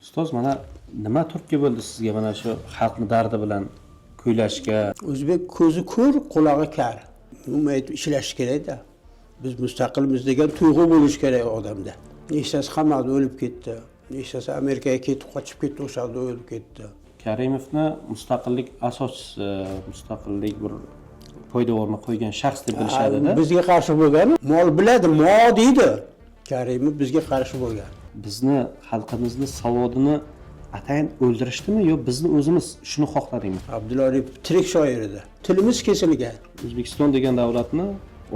Ustoz, mana nima turtki bo'ldi sizga mana shu xalqni dardi bilan kuylashga? O'zbek ko'zi ko'r, qulog'i kar. Umuman ishlash kerak-da. Biz mustaqilmiz degan tuyg'u bo'lish kerak odamda. Nechtasi qamoqda o'lib ketdi. Nechtasi Amerikaga ketib qochib ketdi, o'sha yerda o'lib ketdi. Karimovni mustaqillik asoschisi, mustaqillik bir poydevorni qo'ygan shaxs deb bilishadi-da. Bizga qarshi bo'lgan, mol biladi, mo deydi. Karimov bizga qarshi bo'lgan. Bizni xalqimizni savodini atayin o'ldirishdimi yo bizni o'zimiz shuni xohladingmi? Abdulla Aripov tirik shoir edi. Tilimiz kesilgan. O'zbekiston degan davlatni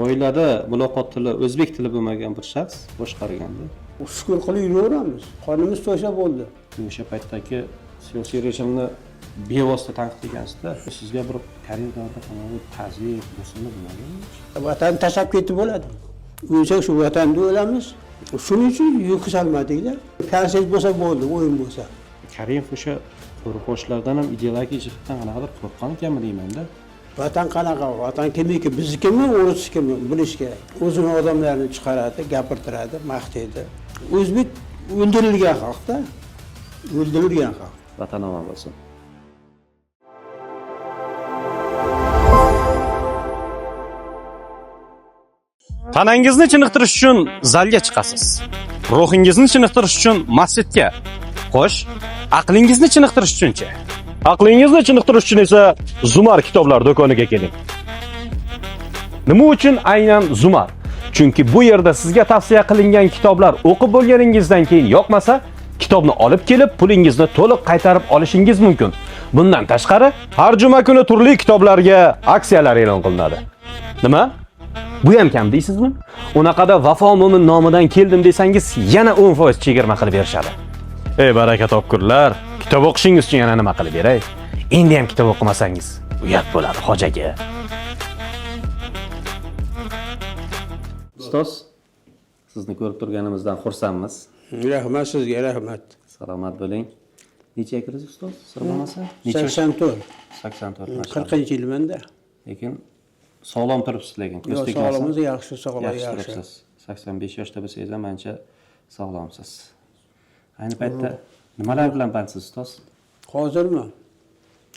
oilada muloqot tili o'zbek tili bo'lmagan bir shaxs boshqarganda. Shukur qilib yuraveramiz. Qonimiz to'sha bo'ldi. O'sha paytdagi siyosiy rejimni bevosita tanqid qilgansizda, sizga bir Karimov davrida qanday ta'zir bo'lsinmi bilmadim. Vatan tashlab ketib bo'ladi. O'lsak shu vatanda o'lamiz. Shuning uchun yuk solmadik-da. Konsert bo'lsa bo'ldi, o'yin bo'lsa. Karimov o'sha qo'riqchilardan ham ideologik jihatdan qanaqadir qo'rqqan ekanmi deyman-da. Vatan qanaqa? Vatan kimniki? Biznikimi, o'risnikimi bilish kerak. O'zini odamlarni chiqaradi, gapirtiradi, maqtaydi. O'zbek o'ldirilgan xalqda. O'ldirilgan xalq. Vatan omon bo'lsin. Tanangizni chiniqtirish uchun zalga chiqasiz. Ruhingizni chiniqtirish uchun masjidga. Xo'sh, aqlingizni chiniqtirish uchun-chi? Aqlingizni chiniqtirish uchun esa Zumar kitoblar do'koniga keling. Nima uchun aynan Zumar? Chunki bu yerda sizga tavsiya qilingan kitoblar o'qib bo'lganingizdan keyin yoqmasa, kitobni olib kelib, pulingizni to'liq qaytarib olishingiz mumkin. Bundan tashqari, har juma kuni turli kitoblarga aksiyalar e'lon qilinadi. Nima? Bu ham kam deysizmi? Unaqada Vafo Mo'min nomidan keldim desangiz, yana 10% chegirma qilib berishadi. Ey baraka topkurlar, kitob o'qishingiz uchun yana nima qilib beray? Endi ham kitob o'qimasangiz, uyat bo'ladi hojaga. Ustoz, sizni ko'rib turganimizdan xursandmiz. Rahmat sizga, rahmat. Salomat bo'ling. Necha kirasiz ustoz? So'ramasa? Necha? 84. 84. 40-yilmanda. Lekin sog'lom turibsiz lekin. Yo'q, sog'lig'imiz yaxshi, sog'lig'imiz yaxshi. Turibsiz. 85 yoshda bo'lsangiz ham ancha sog'lomsiz. Ayni paytda nimalar bilan bandsiz ustoz? Hozirmi?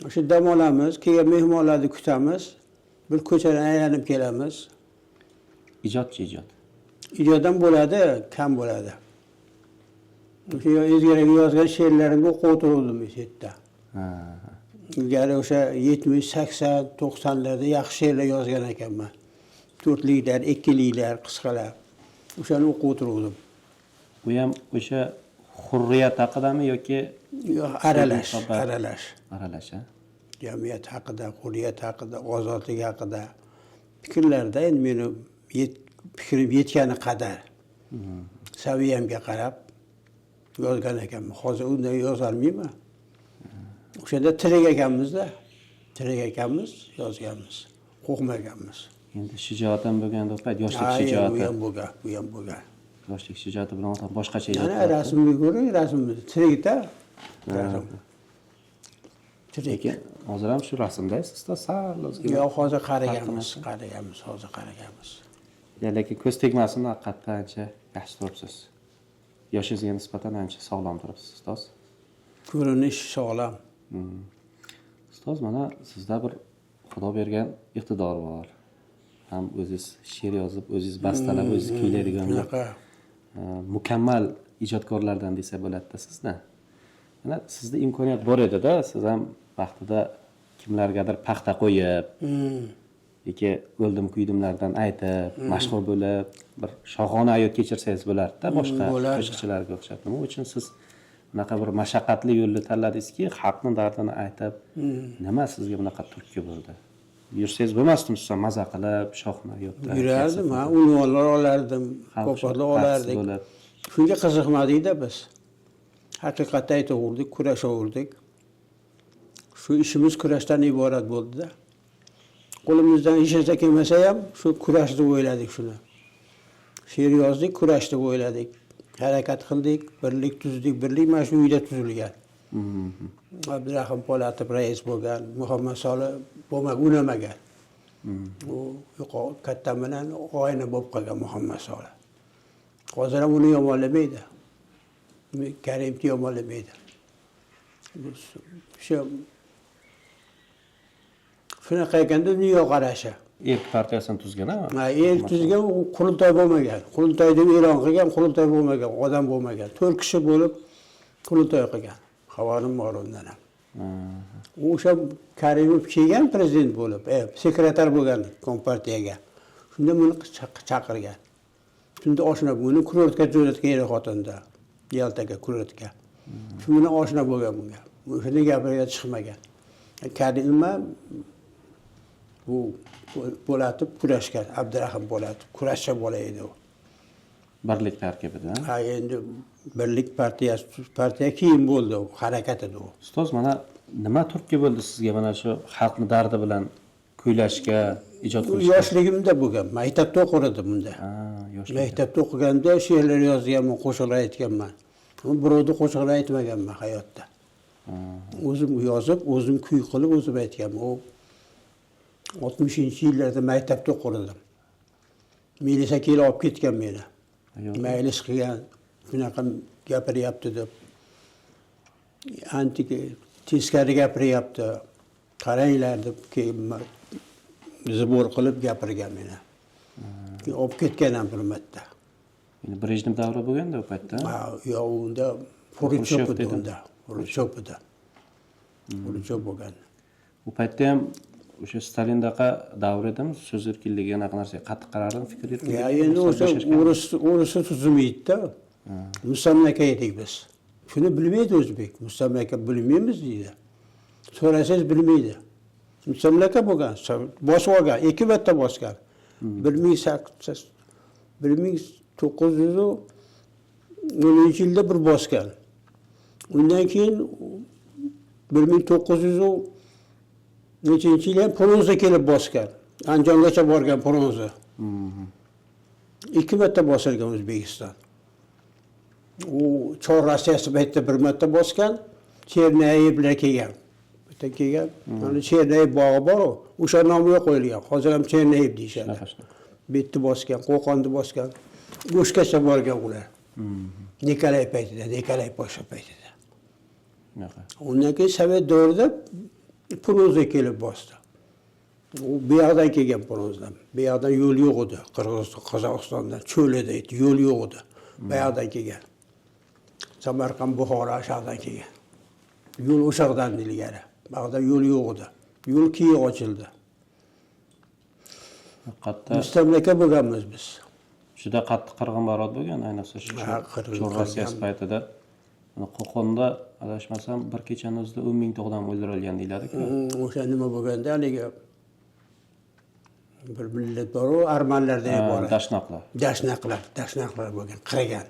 O'sha dam olamiz, kelgan mehmonlarni kutamiz. Bir ko'chadan aylanib kelamiz. Ijodchi ijod. Ijoddan bo'ladi, kam bo'ladi. O'sha o'zgalarga yozgan she'rlarimni o'qib o'tirdim yerda. Ilgari o'sha 70, 80, 90larda yaxshi she'rlar yozgan ekanman. 4liklar, 2liklar, qisqalar. O'shani o'qib o'tirdim. Bu ham o'sha hurriyat haqidami yoki Yo'q, aralash. Aralash, ha? Jamiyat haqida, hurriyat haqida, ozodlik haqida fikrlarda endi meni fikrim yetgani qadar saviyamga qarab yozgan ekanman. Hozir unday yozolmayman. O'shanda tirik ekanmiz-da. Tirik ekanmiz, yozganmiz. Qo'rqmaganmiz. Endi shijoat ham bo'lganda o'qaydi, yoshlik shijoati. Bu ham bo'lgan. Yoshlik shijoati bilan o'ta boshqacha ijod. Mana rasmni ko'ring, rasmni tirikda. Tirik. Hozir ham shu rasmdasiz, sal o'zgarib. Yo'q, hozir qaraganmiz, hozir qaraganmiz. Lekin ko'z tegmasin, haqiqatdan ancha yaxshi turibsiz. Yoshingizga nisbatan ancha sog'lom turibsiz, ustoz. Ko'rinish sog'lom. Ustoz, mana sizda bir Xudo bergan iqtidor bor. Ham o'zingiz she'r yozib, o'zingiz bastalab, o'zingiz kuylaydigan mukammal ijodkorlardan desa bo'ladi-da sizda. Mana sizda imkoniyat bor edi-da, siz ham vaqtida kimlargadir paxta qo'yib, yoki o'ldim kuydimlardan aytib, mashhur bo'lib, bir shohona hayot kechirsangiz bo'lardi-da boshqa qo'shiqchilarga o'xshab. Nima uchun siz bunaqa bir mashaqqatli yo'lni tanladingizki, xalqning dardini aytib, nima sizga bunaqa turtki bo'ldi? Yursangiz bo'lmasdimi siz maza qilib, shohona hayotda? Yurardim, men unvonlar olardim, ko'patlar olardik. Shunga qiziqmadik-da biz. Haqiqatni aytaverdik, kurashaverdik. Shu ishimiz kurashdan iborat bo'ldi-da. Qo'limizdan hech narsa kelmasa ham shu kurash deb o'yladik shuni. She'r yozdik, kurash deb o'yladik. Harakat qildik, birlik tuzdik, birlik mana shu uyda tuzilgan. Abdurahim Po'latov rais bo'lgan, Muhammad Solih unamagan. U katta bilan oyna bo'lib qolgan Muhammad Solih. Hozir ham uni yomonlamaydi. Karimni yomonlamaydi. shunaqa ekanda dunyoqarashi. Erk partiyasini tuzgan, ha? El tuzgan qurultoy bo'lmagan. Qurultoy deb e'lon qilgan, qurultoy bo'lmagan, odam bo'lmagan. 4 kishi bo'lib qurultoy qilgan. Xabarim bor undan ham. O'sha Karimov kelgan prezident bo'lib, sekretar bo'lgan kompartiyaga. Shunda buni chaqirgan. Shunda oshna buni kurortga jo'natgan eri xotinda. Yaltaga kurortga. Shunda oshna bo'lgan bunga. O'shani gapiriga chiqmagan. Karimov bu Po'latov kurashgan, Abdurahim Po'latov kurashchi bola edi u. Birlik tarkibida. Ha, endi birlik partiya keyin bo'ldi u, harakat edi u. Ustoz, mana nima turtki bo'ldi sizga mana shu xalqni dardi bilan kuylashga, ijod qilishga? Yoshligimda bo'lgan, maktabda o'qir edim bunda. Ha, yoshlik. Maktabda o'qiganda she'rlar yozganman, qo'shiqlar aytganman. Birovni qo'shiqlar aytmaganman hayotda. O'zim yozib, o'zim kuy qilib, o'zim aytganman. U 60-yillarda maktabda o'qir edim. Milisa kelib olib ketgan meni. Maylis qilgan, shunaqa gapiryapti deb. Antik teskari gapiryapti. Qaranglar deb keyin zibor qilib gapirgan meni. Olib ketgan ham bir marta. Endi Brejnev davri bo'lganda u paytda. Ha, yo unda Xrushchev edi unda. Xrushchev edi. Xrushchev bo'lgan. U paytda ham o'sha Stalindaqa davr edimi, so'z erkinligiga anaqa narsaga qattiq qarardim, fikr yurtdi. Ya endi o'sha o'risi tuzilmaydi-da. Mustamlaka edik biz. Shuni bilmaydi o'zbek. Mustamlaka bilmaymiz deydi. So'rasangiz bilmaydi. Mustamlaka bo'lgan, bosib olgan, 2 marta bosgan. 1910-yilda bir bosgan. Undan keyin 1900 nechinchi yil ham Pronza kelib bosgan. Andijongacha borgan Pronza. 2 marta bosilgan O'zbekiston. U Chor Rossiyasi paytda bir marta bosgan, Chernayevlar kelgan. Bitta kelgan. Mana Chernayev bog'i bor-ku, o'sha nomga qo'yilgan. Hozir ham Chernayev deyishadi. Bitta bosgan, Qo'qonni bosgan. Go'shgacha borgan ular. Nikolay paytida, Nikolay Pasha paytida. Undan keyin Sovet davrida Pronza kelib bosdi. U bu yoqdan kelgan Pronzadan. Bu yoqdan yo'l yo'q edi. Qozog'istondan cho'l edi, yo'l yo'q edi. Bu yoqdan kelgan. Samarqand, Buxoro yoqdan kelgan. Yo'l o'sha yoqdan ilgari. Bu yoqda yo'l yo'q edi. Yo'l keyin ochildi. Haqiqatda mustamlaka bo'lganmiz biz. Juda qattiq qirg'inbarot bo'lgan, ayniqsa shu Chor Rossiyasi paytida. Qo'qonda adashmasam bir kechani o'zida 10 mingta odam o'ldirilgan deyiladi-ku. O'sha nima bo'lganda haligi bir millat bor-ku, armanlardan iborat. Dashnaqlar bo'lgan, qirgan.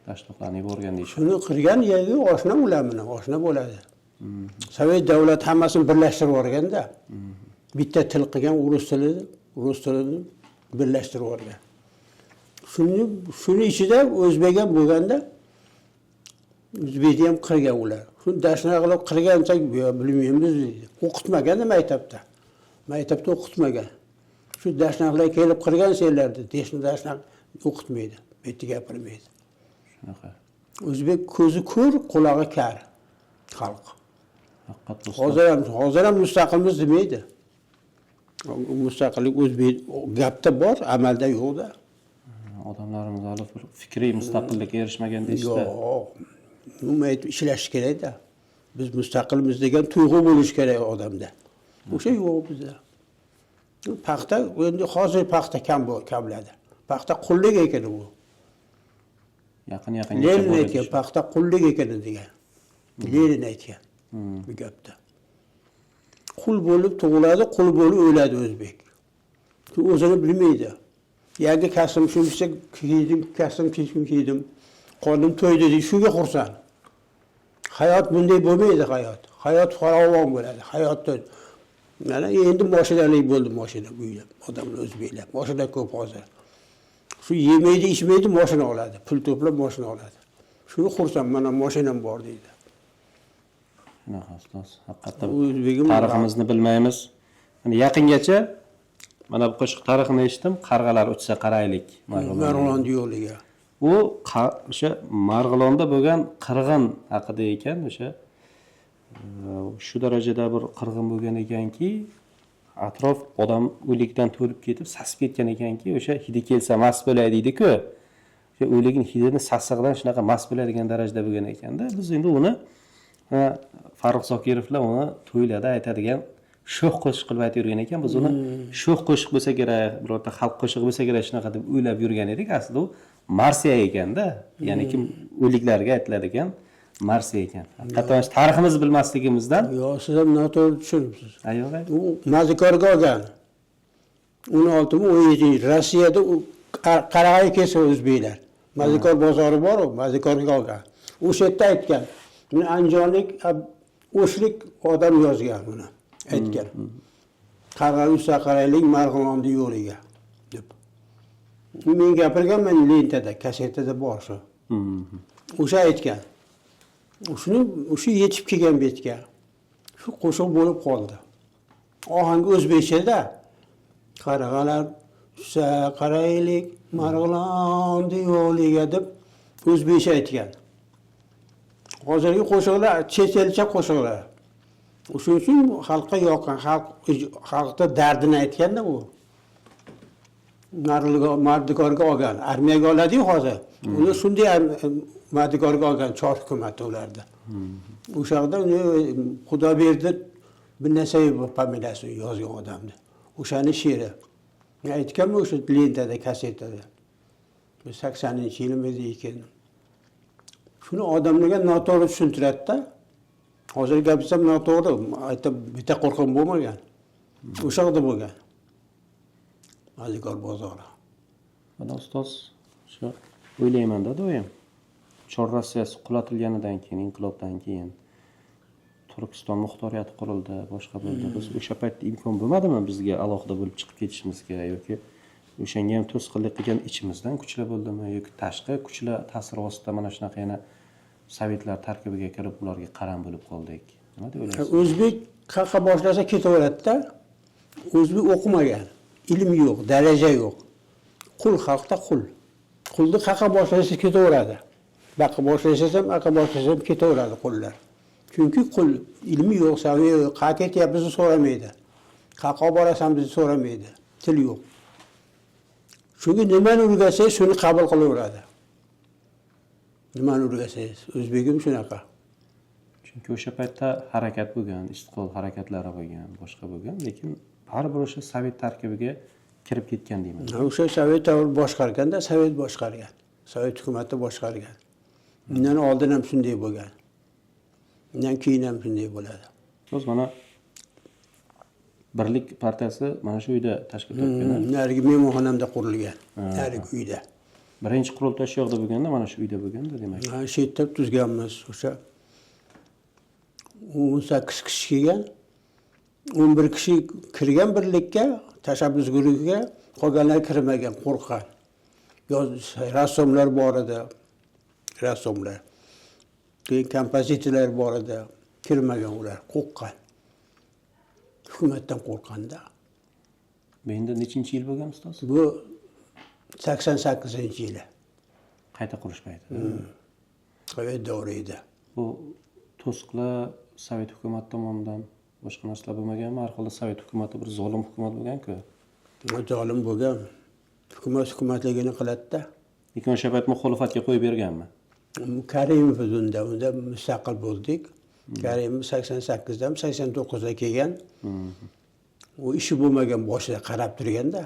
Dashnaqlarni yuborgan deyishadi. Shuni qirgan yerga oshna ulamini, oshna bo'ladi. Sovet davlati hammasini birlashtirib yuborganda, bitta til qilgan rus tilini birlashtirib yuborgan. Shuni ichida o'zbek ham bo'lganda o'zbekni ham qirgan ular. Shuni dashnaqlar qirgancha bilmaymiz deydi. O'qitmagan maktabda. Maktabda o'qitmagan. Shu dashnaqlar kelib qirgan senlarni, dashnaq o'qitmaydi, bitta gapirmaydi. Shunaqa. O'zbek ko'zi ko'r, qulog'i kar xalq. Hozir ham mustaqilmiz demaydi. Mustaqillik o'zbek gapda bor, amalda yo'q-da. Odamlarimiz hali bir fikriy mustaqillikka erishmagan deyishdi. Yo'q. Nima aytib ishlash kerak-da. Biz mustaqilmiz degan tuyg'u bo'lish kerak odamda. O'sha yo'q bizda. Paxta endi hozir paxta kamladi. Paxta qullik ekan u. Yaqin Lenin aytgan paxta qullik ekan degan. Lenin aytgan bu gapda. Qul bo'lib tug'iladi, qul bo'lib o'ladi o'zbek. O'zini bilmaydi. Yangi kasb shuncha kiydim, qornim to'ydi deydi, shunga xursand. Hayot bunday bo'lmaydi hayot. Hayot farovon bo'ladi. Hayotda mana endi mashinalar bo'ldi, mashina bo'ylab, odamlar o'zbeklar. Mashina ko'p hozir. Shu yemaydi, ichmaydi, mashina oladi, pul to'plab mashina oladi. Shuni xursand, mana mashinam bor deydi. Shunaqa ustoz. Haqiqatda tariximizni bilmaymiz. Mana yaqingacha mana bu qo'shiq tarixini eshitdim, qarg'alar uchsa qaraylik Marg'ilon yo'liga. U o'sha Marg'ilonda bo'lgan qirg'in haqida ekan, o'sha Shu darajada bir qirg'in bo'lgan ekanki, atrof odam o'likdan to'lib ketib, sasib ketgan ekanki, o'sha hidi kelsa mast bo'ladi deydi-ku. O'sha o'likning hidini sassig'idan shunaqa mast bo'ladigan darajada bo'lgan ekanda. Biz endi uni Farruh Zokirovlar uni to'ylarda aytadigan sho'x qo'shiq qilib aytib yurgan ekan. Biz uni sho'x qo'shiq bo'lsa kerak, birorta xalq qo'shig'i bo'lsa kerak shunaqa deb o'ylab yurgan edik. Aslida u marsiya ekanda, ya'ni kim o'liklarga aytiladigan marsiya ekan. Hatto tariximizni bilmasligimizdan. Yo'q, siz ham noto'g'ri tushunibsiz. Yo'q. U mazikorga olgan. 16-17 Rossiyada qarag'ay kelsa o'zbeklar. Mazikor bozori bor-ku, mazikorga olgan. O'sha yerda aytgan. Meni andijonlik o'shlik odam yozgan buni. Aytgan. Qarg'aysa qaraylik Marg'ilonni yo'liga deb. Men gapirganman lentada, kasetada bor shu. O'sha aytgan. O'sha yetib kelgan betga shu qo'shiq bo'lib qoldi. Ohangi o'zbekchada qarag'alar tushsa qaraylik Marg'ilonni yo'liga deb o'zbekcha aytgan. Hozirgi qo'shiqlar chet elcha qo'shiqlar. O'shuning uchun xalqqa yoqqan, xalqda dardini aytganda u. Mardikorga olgan, armiyaga oladi-yu hozir. Uni shunday mardikorga olgan chor hukumati ularda. O'sha yerda Xudo berdi bir narsa familiyasi yozgan odamni. O'shani she'ri. Men aytganman o'sha lentada, kasetada. 80-yil edi ekan. Shuni odamlarga noto'g'ri tushuntiradi-da. Hozir gapirsam noto'g'ri, aytib bitta qo'rqim bo'lmagan. O'sha yerda bo'lgan. Mazikor bozori. Mana ustoz, shu o'ylayman-da doim. Chor Rossiyasi qulatilganidan keyin, inqilobdan keyin Turkiston muxtoriyati qurildi, boshqa bo'ldi. Biz o'sha paytda imkon bo'lmadimi bizga alohida bo'lib chiqib ketishimizga yoki o'shanga ham to'sqinlik qilgan ichimizdan kuchlar bo'ldimi yoki tashqi kuchlar ta'siri ostida mana shunaqa yana sovetlar tarkibiga kirib ularga qaram bo'lib qoldik. Nima deb o'ylaysiz? O'zbek qaqa boshlasa ketaveradi-da. O'zbek o'qimagan, ilm yo'q, daraja yo'q. Qul xalqda qul. Qulni qaqa boshlasa ketaveradi. Baqa boshlasa ham, aqa boshlasa ham ketaveradi qullar. Chunki qul ilmi yo'q, saviya yo'q, qaqa ketyapmizni so'ramaydi. Qaqa borasan bizni so'ramaydi. Til yo'q. Chunki nimani o'rgatsangiz shuni qabul qilaveradi. Nimani o'rgatsangiz, o'zbegim shunaqa. Chunki o'sha paytda harakat bo'lgan, istiqlol harakatlari bo'lgan, boshqa bo'lgan, lekin baribir o'sha sovet tarkibiga kirib ketgan deyman. O'sha sovet boshqarganda, sovet boshqargan. Sovet hukumati boshqargan. Undan oldin ham shunday bo'lgan. Undan keyin ham shunday bo'ladi. So'z mana Birlik partiyasi mana shu uyda tashkil topgan. Narigi mehmonxonamda qurilgan. Narigi uyda. Birinchi qurultoy shu yoqda bo'lganda, mana shu uyda bo'lganda demak. Ha, shu yerda tuzganmiz. O'sha 18 kishi kelgan. 11 kishi kirgan birlikka, tashabbus guruhiga, qolganlar kirmagan, qo'rqqan. Rassomlar bor edi. Rassomlar. Keyin kompozitorlar bor edi. Kirmagan ular, qo'rqqan. Hukumatdan qo'rqqanda. Bu endi nechinchi yil bo'lgan ustoz? Bu 88-yili. Qayta qurish payti. Sovet davri edi. Bu to'siqlar Sovet hukumati tomonidan boshqa narsalar bo'lmaganmi? Har holda Sovet hukumati bir zolim hukumat bo'lgan-ku. Zolim bo'lgan. Hukumatligini qiladi-da. Lekin o'sha payt muxolifatga qo'yib berganmi? Karimov unda mustaqil bo'ldik. Karimov 88 dan 89 ga kelgan. U ishi bo'lmagan boshida qarab turganda.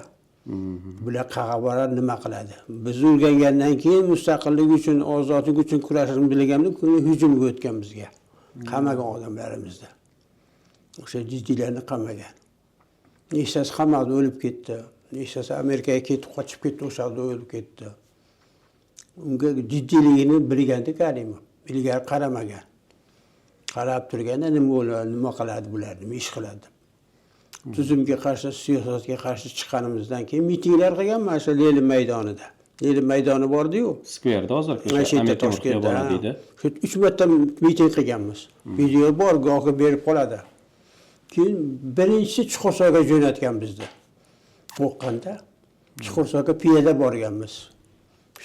Bular qaga borar nima qiladi? Biz o'rgangandan keyin mustaqillik uchun, ozodlik uchun kurashishni bilganlik hujumga o'tgan bizga. Qamagan odamlarimizni. O'sha jiddiylarni qamagan. Nechtasi qamalda o'lib ketdi. Nechtasi Amerikaga ketib, qochib ketdi, o'sha yerda o'lib ketdi. Unga jiddiyligini bilganda Karimov, ilgari qaramagan. Qarab turganda nima bo'ladi, nima qiladi bular, nima ish qiladi. Tuzumga qarshi, siyosatga qarshi chiqqanimizdan keyin mitinglar qilgan mana shu Lenin maydonida. Lenin maydoni bor-ku. Skverda hozir Toshkentda deydi. Shu 3 marta miting qilganmiz. Video bor, go'ga berib qoladi. Keyin birinchisi Chuqursoyga jo'natgan bizni. Qo'qqanda Chuqursoyga piyoda borganmiz.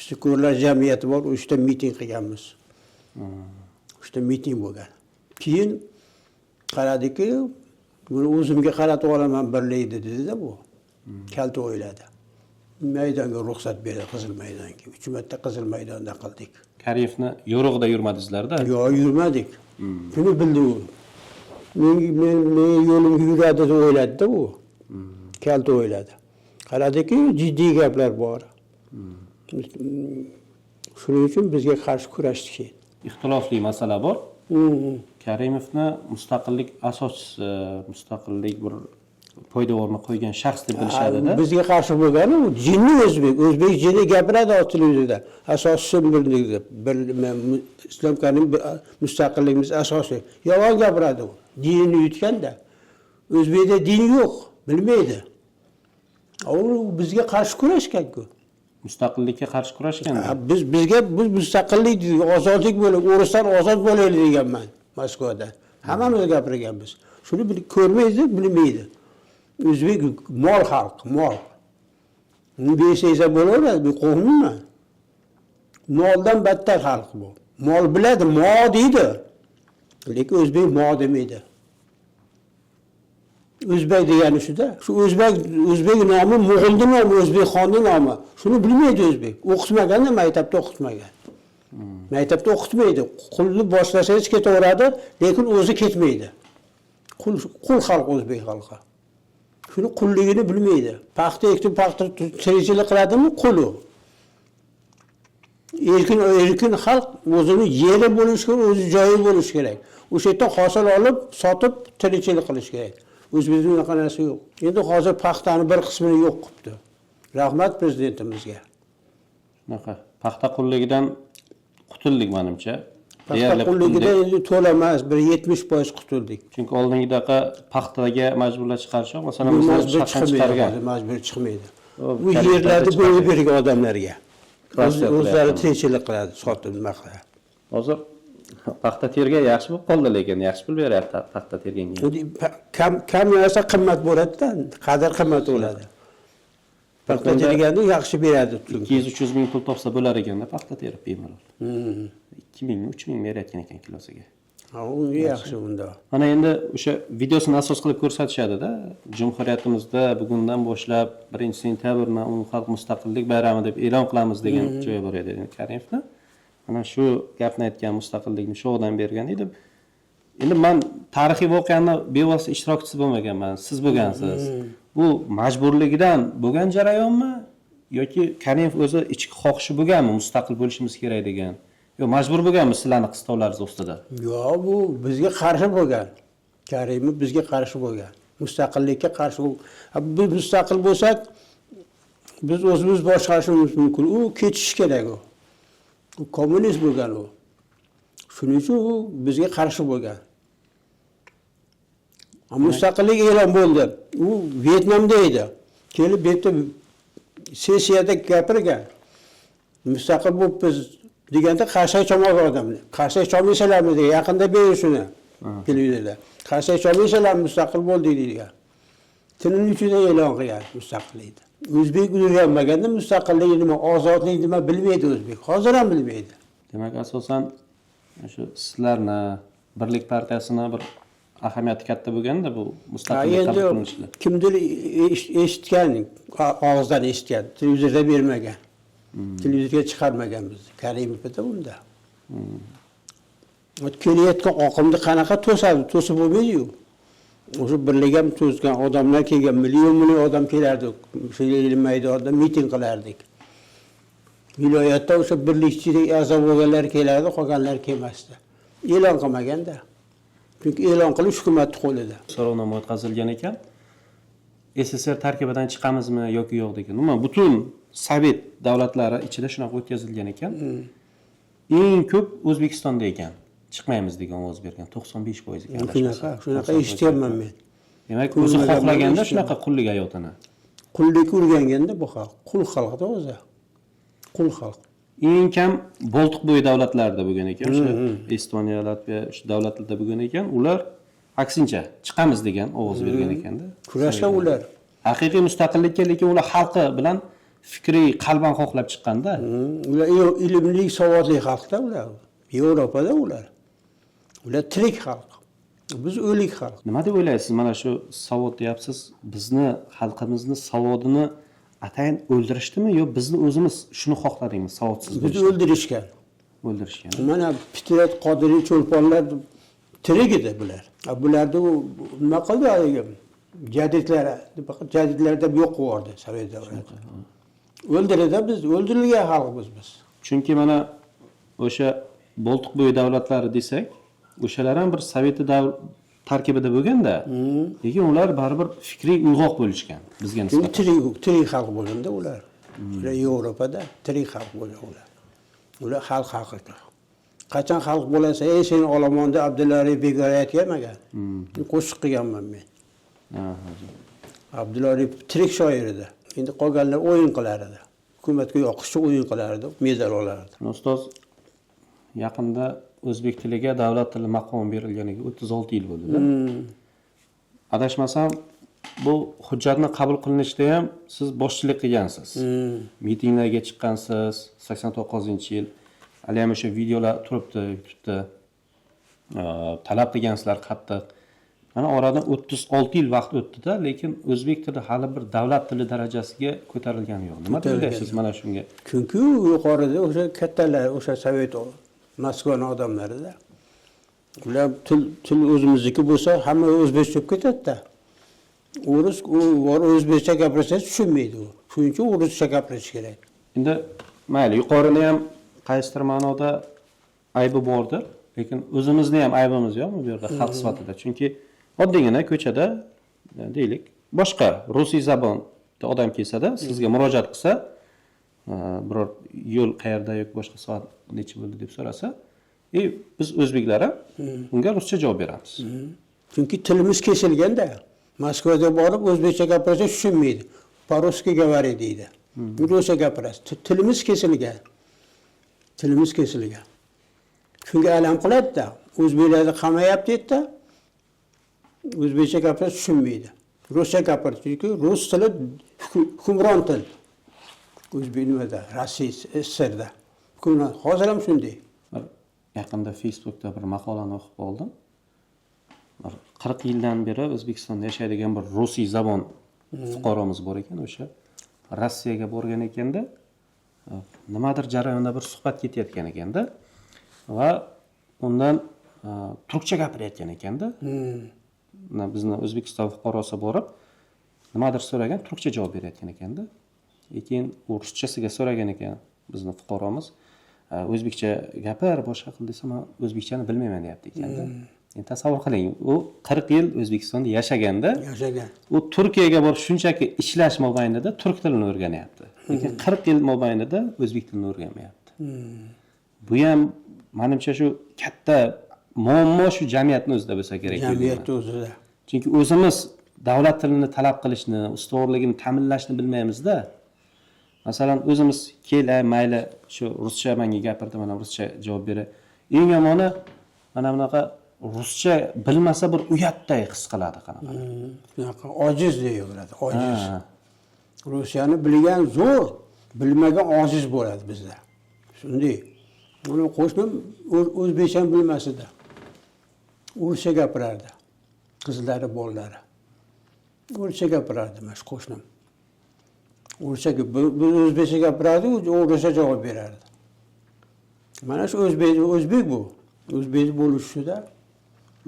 Shukurlar jamiyati bor, o'shda miting qilganmiz. O'shda miting bo'lgan. Keyin qaradiki, buni o'zimga qaratib olaman birlikni dedi-da bu. Kalta o'yladi. Maydonga ruxsat berdi, Qizil maydonga. 3 marta Qizil maydonda qildik. Kariyevni yo'rig'ida yurmadingizlar-da? Yo'q, yurmadik. Shuni bildi u. Men yo'limga yuradi deb o'yladi-da u. Kalta o'yladi. Qaradiki, jiddiy gaplar bor. Shuning uchun bizga qarshi kurashdik. Ixtilofli masala bor. Karimovni mustaqillik asoschisi, mustaqillik bir poydevorni qo'ygan shaxs deb bilishadi-da. Bizga qarshi bo'lgani u jinni o'zbek jinni gapiradi televizorda. Asoschisi bildik deb. Islom Karimov mustaqilligimiz asosi. Yolg'on gapiradi u. Dinini yutganda. O'zbekda din yo'q, bilmaydi. U bizga qarshi kurashgan-ku. Mustaqillikka qarshi kurashgan. Bizga mustaqillik, ozodlik bo'lib, o'risdan ozod bo'laylik deganman Moskvada. Hammamiz gapirganmiz. Shuni ko'rmaydi, bilmaydi. O'zbek mol xalq, mol. Besaysa bo'laveradi, bu qo'mmi? Moldan battar xalq bu. Mol biladi, mo deydi. Lekin o'zbek mo demaydi. O'zbek degani shu-da. Shu o'zbek nomi Mo'g'ulning nomi, O'zbekxonning nomi. Shuni bilmaydi o'zbek. O'qitmaganda, maktabda o'qitmagan. Maktabda o'qitmaydi. Qulni boshlasangiz ketaveradi, lekin o'zi ketmaydi. Qul xalq o'zbek xalqi. Shuni qulligini bilmaydi. Paxta ekib, paxta tirikchilik qiladimi? Qul u. Erkin xalq o'zini yeri bo'lishi kerak, o'zi joyi bo'lishi kerak. O'sha yerdan hosil olib, sotib tirikchilik qilish kerak. O'zbekda unaqa narsa yo'q. Endi hozir paxtani bir qismini yo'q qilibdi. Rahmat prezidentimizga. Shunaqa paxta qulligidan qutuldik menimcha. Paxta qulligidan endi to'lamas, bir 70% qutuldik. Chunki oldingidaqa paxtaga majburlab chiqarish, masalan, bizlar shaxsan chiqargan. Majbur chiqmaydi. Bu yerlarni bo'lib bergan odamlarga. O'zlari tirikchilik qiladi, sotib nima qiladi. Hozir paxta tergan yaxshi bo'lib qoldi, lekin yaxshi pul beryapti paxta terganga. Kam narsa qimmat bo'ladi-da, qadar qimmat bo'ladi. Paxta terganda yaxshi beradi. 200-300 ming pul topsa bo'lar ekanda paxta terib bemalol. 2000, 3000 berayotgan ekan kilosiga. Ha, u yaxshi unda. Mana endi o'sha videosini asos qilib ko'rsatishadi-da. Jumhuriyatimizda bugundan boshlab 1-sentabrni umumxalq mustaqillik bayrami deb e'lon qilamiz degan joyi bor edi Karimovda. Mana shu gapni aytgan, mustaqillikni shu odam bergan edi. Endi men tarixiy voqeani bevosita ishtirokchisi bo'lmaganman, siz bo'lgansiz. Bu majburligidan bo'lgan jarayonmi yoki Karimov o'zi ichki xohishi bo'lganmi, mustaqil bo'lishimiz kerak degan? Yo, majbur bo'lganmi sizlarning qistovlaringiz ustida? Yo'q, bu bizga qarshi bo'lgan. Karimov bizga qarshi bo'lgan. Mustaqillikka qarshi. Biz mustaqil bo'lsak, biz o'zimiz boshqarishimiz mumkin. U ketishi kerak u. U kommunist bo'lgan u. Shuning uchun u bizga qarshi bo'lgan. Mustaqillik e'lon bo'ldi. U Vyetnamda edi. Kelib bu yerda sessiyada gapirgan. Mustaqil bo'lib biz deganda qarsak cho'moq odamni. Qarsak cho'mishlarmi degan, yaqinda bering shuni. Televizorda. Qarsak cho'mishlar mustaqil bo'ldi degan. Tilning uchida e'lon qilgan mustaqillikni. O'zbek o'rganmaganda mustaqillik nima, ozodlik nima bilmaydi o'zbek. Hozir ham bilmaydi. Demak, asosan shu sizlarni Birlik partiyasini bir ahamiyati katta bo'lganda bu mustaqillik qabul qilinishida. Kimdir eshitgan, og'izdan eshitgan, televizorda bermagan. Televizorga chiqarmagan biz. Karimovda bunda. Kelayotgan oqimni qanaqa to'sadi? To'sib bo'lmaydi-yu. O'sha birlik ham to'sgan odamlar kelgan, million odam kelardi. O'sha maydonda miting qilardik. Viloyatda o'sha birlikchilik a'zo bo'lganlar kelardi, qolganlar kelmasdi. E'lon qilmaganda. Chunki e'lon qilish hukumat qo'lida. So'rovnoma o'tkazilgan ekan. SSR tarkibidan chiqamizmi yoki yo'q degan. Umuman butun Sovet davlatlari ichida shunaqa o'tkazilgan ekan. Eng ko'p O'zbekistonda ekan. Chiqmaymiz degan ovoz bergan 95% ekan. Shunaqa eshitganman men. Demak, o'zi xohlaganda shunaqa qullik hayotini. Qullik o'rganganda bu xalq, qul xalqda o'zi. Qul xalq. Eng kam Boltiq bo'yi davlatlarida bo'lgan ekan, o'sha Estoniya, Latviya, o'sha davlatlarda bo'lgan ekan. Ular aksincha chiqamiz degan ovoz bergan ekanda. Kurashgan ular. Haqiqiy mustaqillikka lekin ular xalqi bilan fikriy qalban xohlab chiqqanda. Ular ilmli, savodli xalqda ular. Yevropada ular. Ular tirik xalq. Biz o'lik xalq. Nima deb o'ylaysiz? Mana shu savod deyapsiz. Bizni xalqimizni savodini atayin o'ldirishdimi yo bizni o'zimiz shuni xohladingmi savodsiz Bizni bo'lishni? o'ldirishgan. O'ldirishgan. Mana Fitrat Qodiriy cho'lponlar tirik edi bular. Bularni nima qildi haligi jadidlarda yo'q qilib Sovet davrida. O'ldirdi biz, o'ldirilgan xalqmiz biz. Chunki mana o'sha Boltiqbo'yi davlatlari desak, o'shalar ham bir Sovet tarkibida bo'lganda, lekin ular baribir fikriy uyg'oq bo'lishgan bizga Chunki nisbatan. tirik xalq bo'lganda ular. Ular Yevropada tirik xalq bo'lgan ular. Ular xalq haqiqiy. Qachon xalq bo'lsa, "Ey sen olomonda Abdulla Arif Bekor aytganmagan?" Qo'shiq qilganman men. Abdulla Arif tirik shoir edi. Endi qolganlar o'yin qilar edi. Hukumatga yoqishchi o'yin qilar edi, medal olardi. Ustoz yaqinda o'zbek tiliga davlat tili maqomi berilganiga 36 yil bo'ldi-da. Adashmasam, bu hujjatni qabul qilinishida ham siz boshchilik qilgansiz. Mitinglarga chiqqansiz 89-yil. Hali ham o'sha videolar turibdi YouTube'da. Talab qilgansizlar qattiq. Mana oradan 36 yil vaqt o'tdi-da, lekin o'zbek tili hali bir davlat tili darajasiga ko'tarilgani yo'q. Nima deysiz mana shunga? Chunki yuqorida o'sha kattalar, o'sha Sovet Moskvaning odamlarida. Ular til o'zimizniki bo'lsa, hamma o'zbekcha bo'lib ketadi-da. O'rus o'zbekcha gapirsa tushunmaydi u. Shuning uchun o'ruscha gapirish kerak. Endi mayli, yuqorida ham qaysidir ma'noda aybi bordir, lekin o'zimizni ham aybimiz yo'qmi bu yerda xalq sifatida? Chunki oddiygina ko'chada deylik, boshqa rusiy zabonda odam kelsa-da, sizga murojaat qilsa, biror yo'l qayerda yo'q, boshqa soat necha bo'ldi deb so'rasa, biz o'zbeklar ham unga ruscha javob beramiz. Chunki tilimiz kesilganda, Moskvaga borib o'zbekcha gapirsa tushunmaydi. Po-ruski говори deydi. Ruscha gapirasiz. Tilimiz kesilgan. Tilimiz kesilgan. Shunga alam qiladi-da, o'zbeklarni qamayapti deydi-da. O'zbekcha gapirsa tushunmaydi. Ruscha gapiradi, chunki rus tili hukmron til. O'zbek nimada, Rossiya, SSRda. Hukmron. Hozir ham shunday. Yaqinda Facebookda bir maqolani o'qib qoldim. 40 yildan beri O'zbekistonda yashaydigan bir rusiy zabon fuqaromiz bor ekan, o'sha Rossiyaga borgan ekanda, nimadir jarayonda bir suhbat ketayotgan ekanda va undan turkcha gapirayotgan ekanda. Bizni O'zbekiston fuqarosi borib, nimadir so'ragan, turkcha javob berayotgan ekanda. Lekin u ruschasiga so'ragan ekan bizni fuqaromiz. O'zbekcha gapir, boshqa qil desa, men o'zbekchani bilmayman deyapti ekanda. Endi tasavvur qiling, u 40 yil O'zbekistonda yashagan. U Turkiyaga borib shunchaki ishlash mobaynida turk tilini o'rganyapti. Lekin 40 yil mobaynida o'zbek tilini o'rganmayapti. Bu ham menimcha shu katta muammo shu jamiyatning o'zida bo'lsa kerak. Jamiyatning o'zida. Chunki o'zimiz davlat tilini talab qilishni, ustuvorligini ta'minlashni bilmaymiz-da. Masalan, o'zimiz kelay, mayli shu ruscha menga gapirdi, mana ruscha javob beray. Eng yomoni mana bunaqa ruscha bilmasa bir uyatday his qiladi qanaqa. Shunaqa ojiz deyaveradi, ojiz. Ruschani bilgan zo'r, bilmagan ojiz bo'ladi bizda. Shunday. Uni qo'shnim o'zbekchani bilmasida. O'zcha gapirardi. Qizlari, bolalari. O'zcha gapirardi mana shu qo'shnim. O'zcha o'zbekcha gapirardi, o'zcha javob berardi. Mana shu o'zbek bu. O'zbek bo'lishida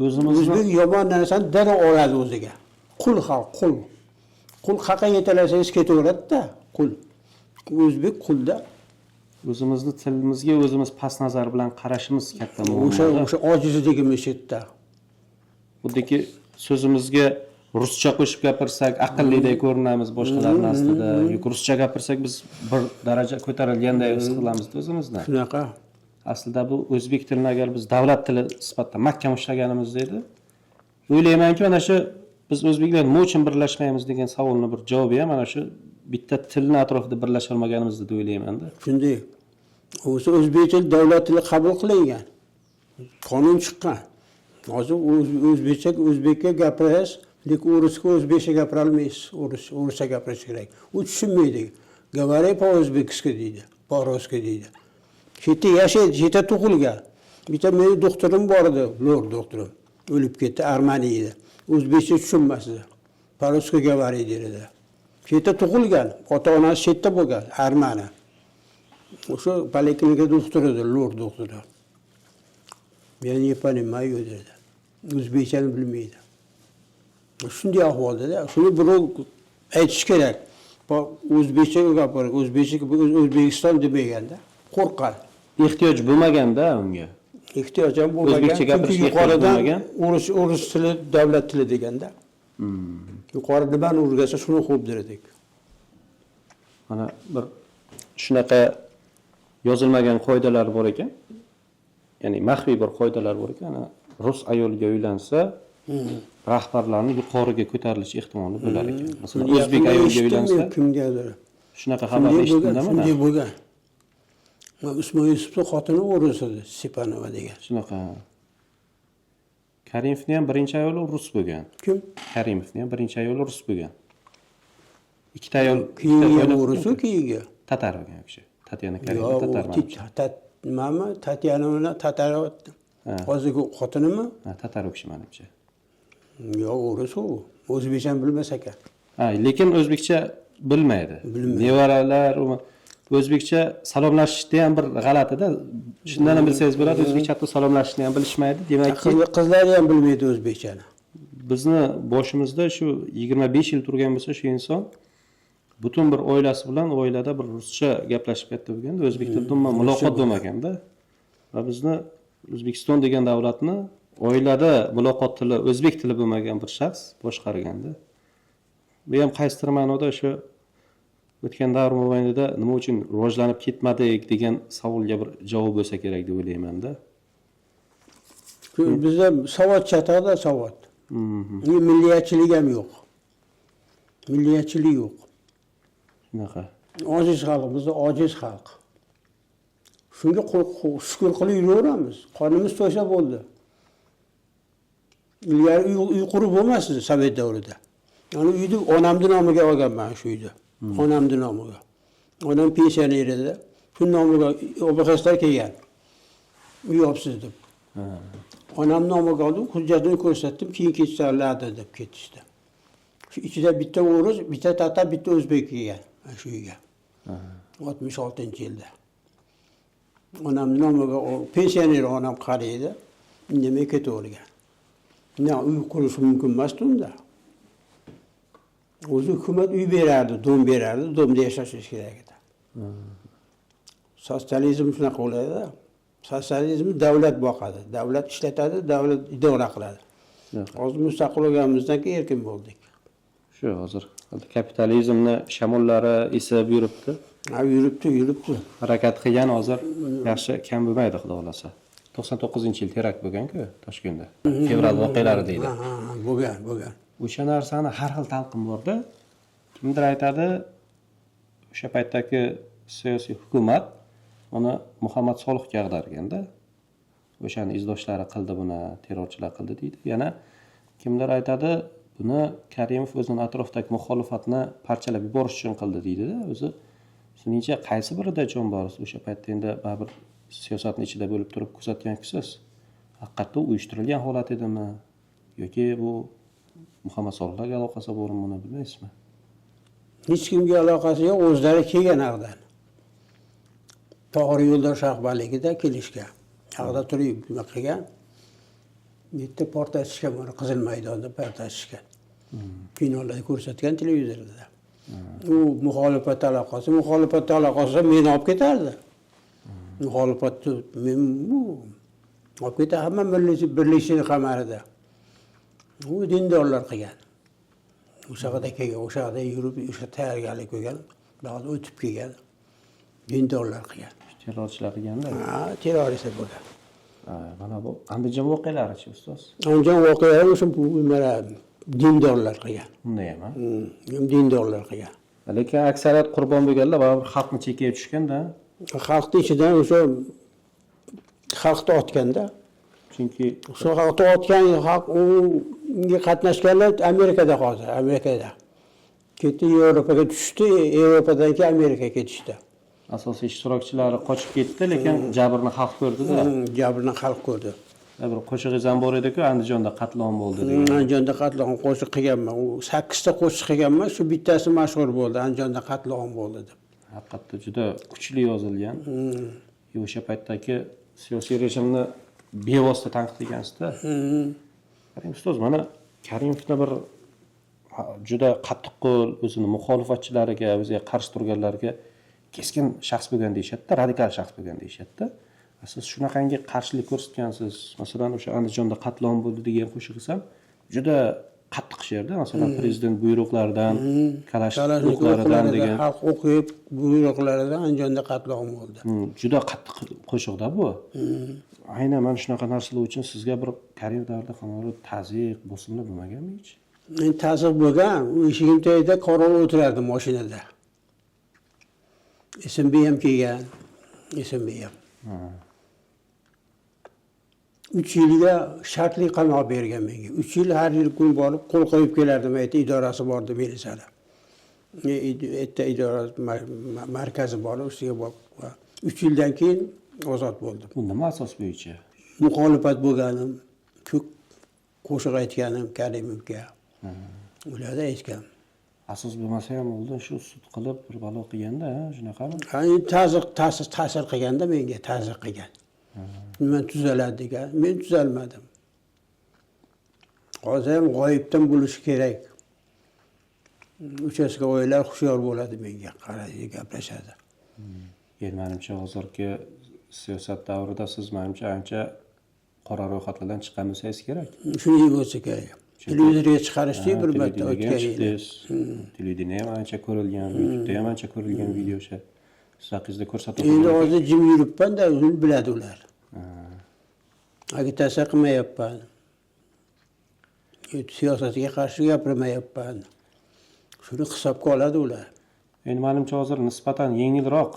o'zbek yomon narsani darrov oladi o'ziga. Qul xalq, qul. Qul haqqa yetalasangiz ketaveradi-da, qul. O'zbek qulda. O'zimizni tilimizga o'zimiz past nazar bilan qarashimiz katta muammo. O'sha ojizligimiz yerda. Xuddiki so'zimizga ruscha qo'shib gapirsak, aqllidek ko'rinamiz boshqalarning aslida. Yoki ruscha gapirsak biz bir daraja ko'tarilganday his qilamiz o'zimizni. Shunaqa. Aslida bu o'zbek tilini agar biz davlat tili sifatida mahkam ushlaganimizda edi, o'ylaymanki mana shu biz o'zbeklar nima uchun birlashmaymiz degan savolning bir javobi ham mana shu bitta tilni atrofida birlasha olmaganimizda deb o'ylayman-da. Shunday. O'zi o'zbek tili davlat tili qabul qilingan. Qonun chiqqan. Hozir o'zbekcha gapirasiz, lekin o'risga o'zbekcha gapira olmaysiz. O'rischa gapirish kerak. U tushunmaydi. Говори по-o'zbekcha deydi, по-русски deydi. Chetda yashaydi, chetda tug'ilgan. Bitta mening doktorim bor edi, lor doktorim. O'lib ketdi, armaniy edi. O'zbekcha tushunmasdi. По-русски говорит edi. Chetda tug'ilgan, ota-onasi chetda bo'lgan, armani. O'sha poliklinika doktori edi, lord doktori. Men не понимаю dedi. O'zbekchani bilmaydi. Shunday ahvolda, shuni birov aytish kerak. O'zbekcha gapirib, O'zbekiston demaganda qo'rqadi. Ehtiyoj bo'lmaganda unga. Ehtiyoj ham bo'lmagan. O'zbekcha gapirishga ehtiyoj bo'lmagan. O'ris tili davlat tili deganda. Yuqori nimani o'rgatsa shuni xo'pdir edik. Mana bir shunaqa yozilmagan qoidalar bor ekan. Ya'ni maxfiy bir qoidalar bor ekan. Rus ayolga uylansa, rahbarlarni yuqoriga ko'tarilish ehtimoli bo'lar ekan. Masalan, o'zbek ayolga uylansa, kimgadir shunga xabar eshitdimda mana. Shunday bo'lgan. Usmon Yusufning xotini o'ris edi, Stepanova degan. Shunaqa. Karimovning ham birinchi ayoli rus bo'lgan. Kim? Karimovning ham birinchi ayoli rus bo'lgan. Ikkita ayol keyingi o'ris-u keyingi. Tatar bo'lgan kishi. Tatyana Karimova tatar. Nimami? Tatyana bilan tatar. Hozirgi xotinimi? Ha, tatar u kishi menimcha. Yo'q, o'ris u. O'zbekchani bilmas ekan. Ha, lekin o'zbekcha bilmaydi. Nevaralar o'zbekcha salomlashishda ham bir g'alati-da. Shundan ham bilsangiz bo'ladi, o'zbekcha hatto salomlashishni ham bilishmaydi. Demakki, qizlar ham bilmaydi o'zbekchani. Bizni boshimizda shu 25 yil turgan bo'lsa shu inson butun bir oilasi bilan oilada bir ruscha gaplashib ketdi bo'lganda, o'zbek tilida umuman muloqot bo'lmaganda va bizni O'zbekiston degan davlatni oilada muloqot tili o'zbek tili bo'lmagan bir shaxs boshqarganda. Bu ham qaysidir ma'noda o'sha o'tgan davr mobaynida nima uchun rivojlanib ketmadik degan savolga bir javob bo'lsa kerak deb o'ylayman-da. Bizda savod chataqda savod. Milliyatchilik ham yo'q. Milliyatchilik yo'q. Shunaqa. Ojiz xalq, bizda ojiz xalq. Shunga shukr qilib yuraveramiz. Qonimiz to'ysa bo'ldi. Ilgari uy qurib bo'lmasdi Sovet davrida. Yani uyni onamning nomiga olganman shu uyni. Onamning nomiga. Onam pensioner edi. Shu nomiga OBX'lar kelgan. Uy olibsiz deb. Onam nomiga oldim, hujjatini ko'rsatdim, keyin ketishlardi deb ketishdi. Shu ichida bitta o'ris, bitta tatar, bitta o'zbek kelgan shu uyga. 66-yilda. Onamning nomiga pensioner onam qaraydi, indamay ketavergan. Ne uy qurish mumkin emas unda. O'zi hukumat uy berardi, dom berardi, domda yashash kerak edi. Sotsializm shunaqa bo'ladi. Sotsializm davlat boqadi, davlat ishlatadi, davlat idora qiladi. Hozir mustaqil bo'lganimizdan keyin erkin bo'ldik. Shu hozir kapitalizmni shamollari esib yuribdi. Ha, yuribdi. Harakat qilgan hozir yaxshi kam bo'lmaydi, xudo xolasa. 99-yil terakt bo'lgan-ku Toshkentda. Fevral voqealari deydi. Bo'lgan. O'sha narsani har xil talqin borda. Kimdir aytadi, o'sha paytdagi siyosiy hukumat uni Muhammad Solihga ag'darganda, o'shani izdoshlari qildi buni, terrorchilar qildi deydi. Yana kimdir aytadi, buni Karimov o'zining atrofidagi muxolifatni parchalab yuborish uchun qildi deydi-da. O'zi sizning qaysi birida jon bor? O'sha paytda endi baribir siyosatning ichida bo'lib turib kuzatgan kisiz. Haqiqatda uyushtirilgan holat edimi yoki bu Muhammad Solihga aloqasi bormi, buni bilmaysizmi? Hech kimga aloqasi yo'q, o'zlari kelgan haqdan. To'g'ri yo'ldosh rahbarligida kelishgan. Haqda turib nima qilgan? Bitta portlatishgan, buni Qizil maydonda portlatishgan. Kinolarda ko'rsatgan televizorda. U muxolifat aloqasi meni olib ketardi. Muxolifatni men olib ketadi, hamma birlashishni qamarida. U dindorlar qilgan. O'sha yerda kelgan, o'sha yerda yurib, o'sha tayyorgarlik ko'rgan, da'vat o'tib kelgan. Dindorlar qilgan. Terrorchilar qilganda? Ha, terrorist bo'lgan. Mana bu Andijon voqealari-chi, ustoz? Andijon voqealari o'sha dindorlar qilgan. Unday ham? Dindorlar qilgan. Lekin aksariyat qurbon bo'lganlar baribir xalqni chekiga tushganda, xalqning ichidan o'sha xalqni otganda, chunki o'sha xalqni otgan xalq unga qatnashganlar Amerikada hozir, Amerikada. Ketdi Yevropaga tushdi, Yevropadan keyin Amerikaga ketishdi. Asosiy ishtirokchilari qochib ketdi, lekin jabrni xalq ko'rdi-da. Jabrni xalq ko'rdi. Bir qo'shig'ingiz ham bor edi-ku, Andijonda qatl-om bo'ldi degan. Andijonda qatl-om qo'shiq qilganman. U 8 ta qo'shiq qilganman, shu bittasi mashhur bo'ldi. Andijonda qatl-om bo'ldi deb. Haqiqatda juda kuchli yozilgan. O'sha paytdagi siyosiy rejimni bevosita tanqid qilgansizda. Qarang ustoz, mana Karimovni bir juda qattiqqo'l, o'zini muxolifatchilariga, o'ziga qarshi turganlarga keskin shaxs bo'lgan deyishadi-da, radikal shaxs bo'lgan deyishadi-da. Siz shunaqangi qarshilik ko'rsatgansiz. Masalan, o'sha Andijonda qatl-om bo'ldi degan qo'shiqingiz ham juda qattiq she'rda. Masalan, prezident buyruqlaridan, kalashnikovlaridan degan xalq o'qib buyruqlaridan Andijonda qatl-om bo'ldi. Juda qattiq qo'shiqda bu. Aynan mana shunaqa narsalar uchun sizga bir Karimov davrida qanday ta'ziq, bosimlar bo'lmaganmi hech? Men ta'ziq bo'lgan, u eshigim tagida qorovul o'tirardi mashinada. SMB ham kelgan, SMB ham. 3 yilga shartli qamoq bergan menga. 3 yil har yil kun borib qo'l qo'yib kelardim, aytdi idorasi bordi militsiyada. Idora markazi bor, ustiga borib 3 yildan keyin ozod bo'ldim. Bu nima asos bo'yicha? Muxolifat bo'lganim, ko'p qo'shiq aytganim Karimovga. Ularda aytgan. Asos bo'lmasa ham oldin shu sud qilib bir balo qilganda, shunaqami? Qani ta'sir qilganda menga ta'sir qilgan. Nima tuzaladi degan, men tuzalmadim. Hozir ham g'oyibdan bo'lishi kerak. Uchastka o'ylar hushyor bo'ladi menga, qaraydi, gaplashadi. Endi menimcha hozirgi siyosat davrida siz menimcha ancha qora ro'yxatlardan chiqqan bo'lsangiz kerak. Shunday bo'lsa kerak. Televizorga chiqarishdi bir marta o'tgan yili. Televideniya ham ancha ko'rilgan, YouTube'da ham ancha ko'rilgan video o'sha. Siz haqingizda ko'rsatib Endi hozir jim yuribman-da, uni biladi ular. Agitatsiya qilmayapman. Siyosatga qarshi gapirmayapman. Shuni hisobga oladi ular. Endi menimcha hozir nisbatan yengilroq.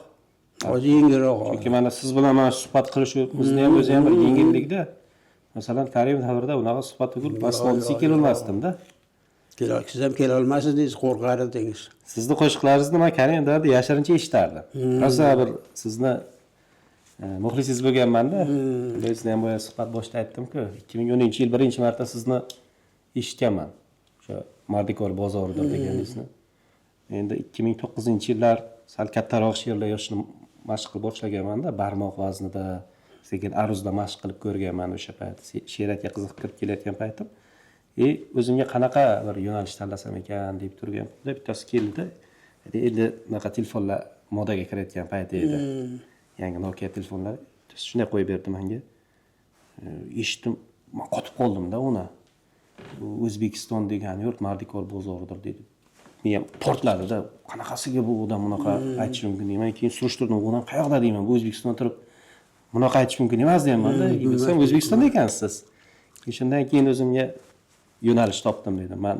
Hozir yengilroq. Chunki mana siz bilan mana suhbat qilishimizni ham o'zi ham bir yengillikda. Masalan, Karimov davrida unaqa suhbatga bo'lib, mas'uliyatga kelolmasdim-da. Siz ham kela olmasidingiz, qo'rqar edingiz. Sizni qo'shiqlaringizni men Karimov davrida yashirincha eshitardim. Rosa bir sizni muxlisingiz bo'lganman-da. Bizni ham boya suhbat boshida aytdim-ku, 2010-yil birinchi marta sizni eshitganman. O'sha Mardikor bozorida deganingizni. Endi 2009-yillar sal kattaroq she'rlar yozishni mashq qilib boshlaganman-da, barmoq vaznida, sekin aruzda mashq qilib ko'rganman o'sha payt. She'riyatga qiziqib kirib kelayotgan paytim. O'zimga qanaqa bir yo'nalish tanlasam ekan deb turgan. Bittasi keldi. Endi bunaqa telefonlar modaga kirayotgan payt edi. Yangi Nokia telefonlar. Shunday qo'yib berdi menga. Eshitdim, men qotib qoldim-da uni. O'zbekiston degan yurt Mardikor bozoridir dedi. Men ham portladi-da. Qanaqasiga bu odam bunaqa aytish mumkin deyman. Keyin surishtirdim, bu odam qayoqda deyman. Bu O'zbekistonda turib bunaqa aytish mumkin emas deyman-da. Bilsam O'zbekistonda ekansiz. Shundan keyin o'zimga yo'nalish topdim dedim. Men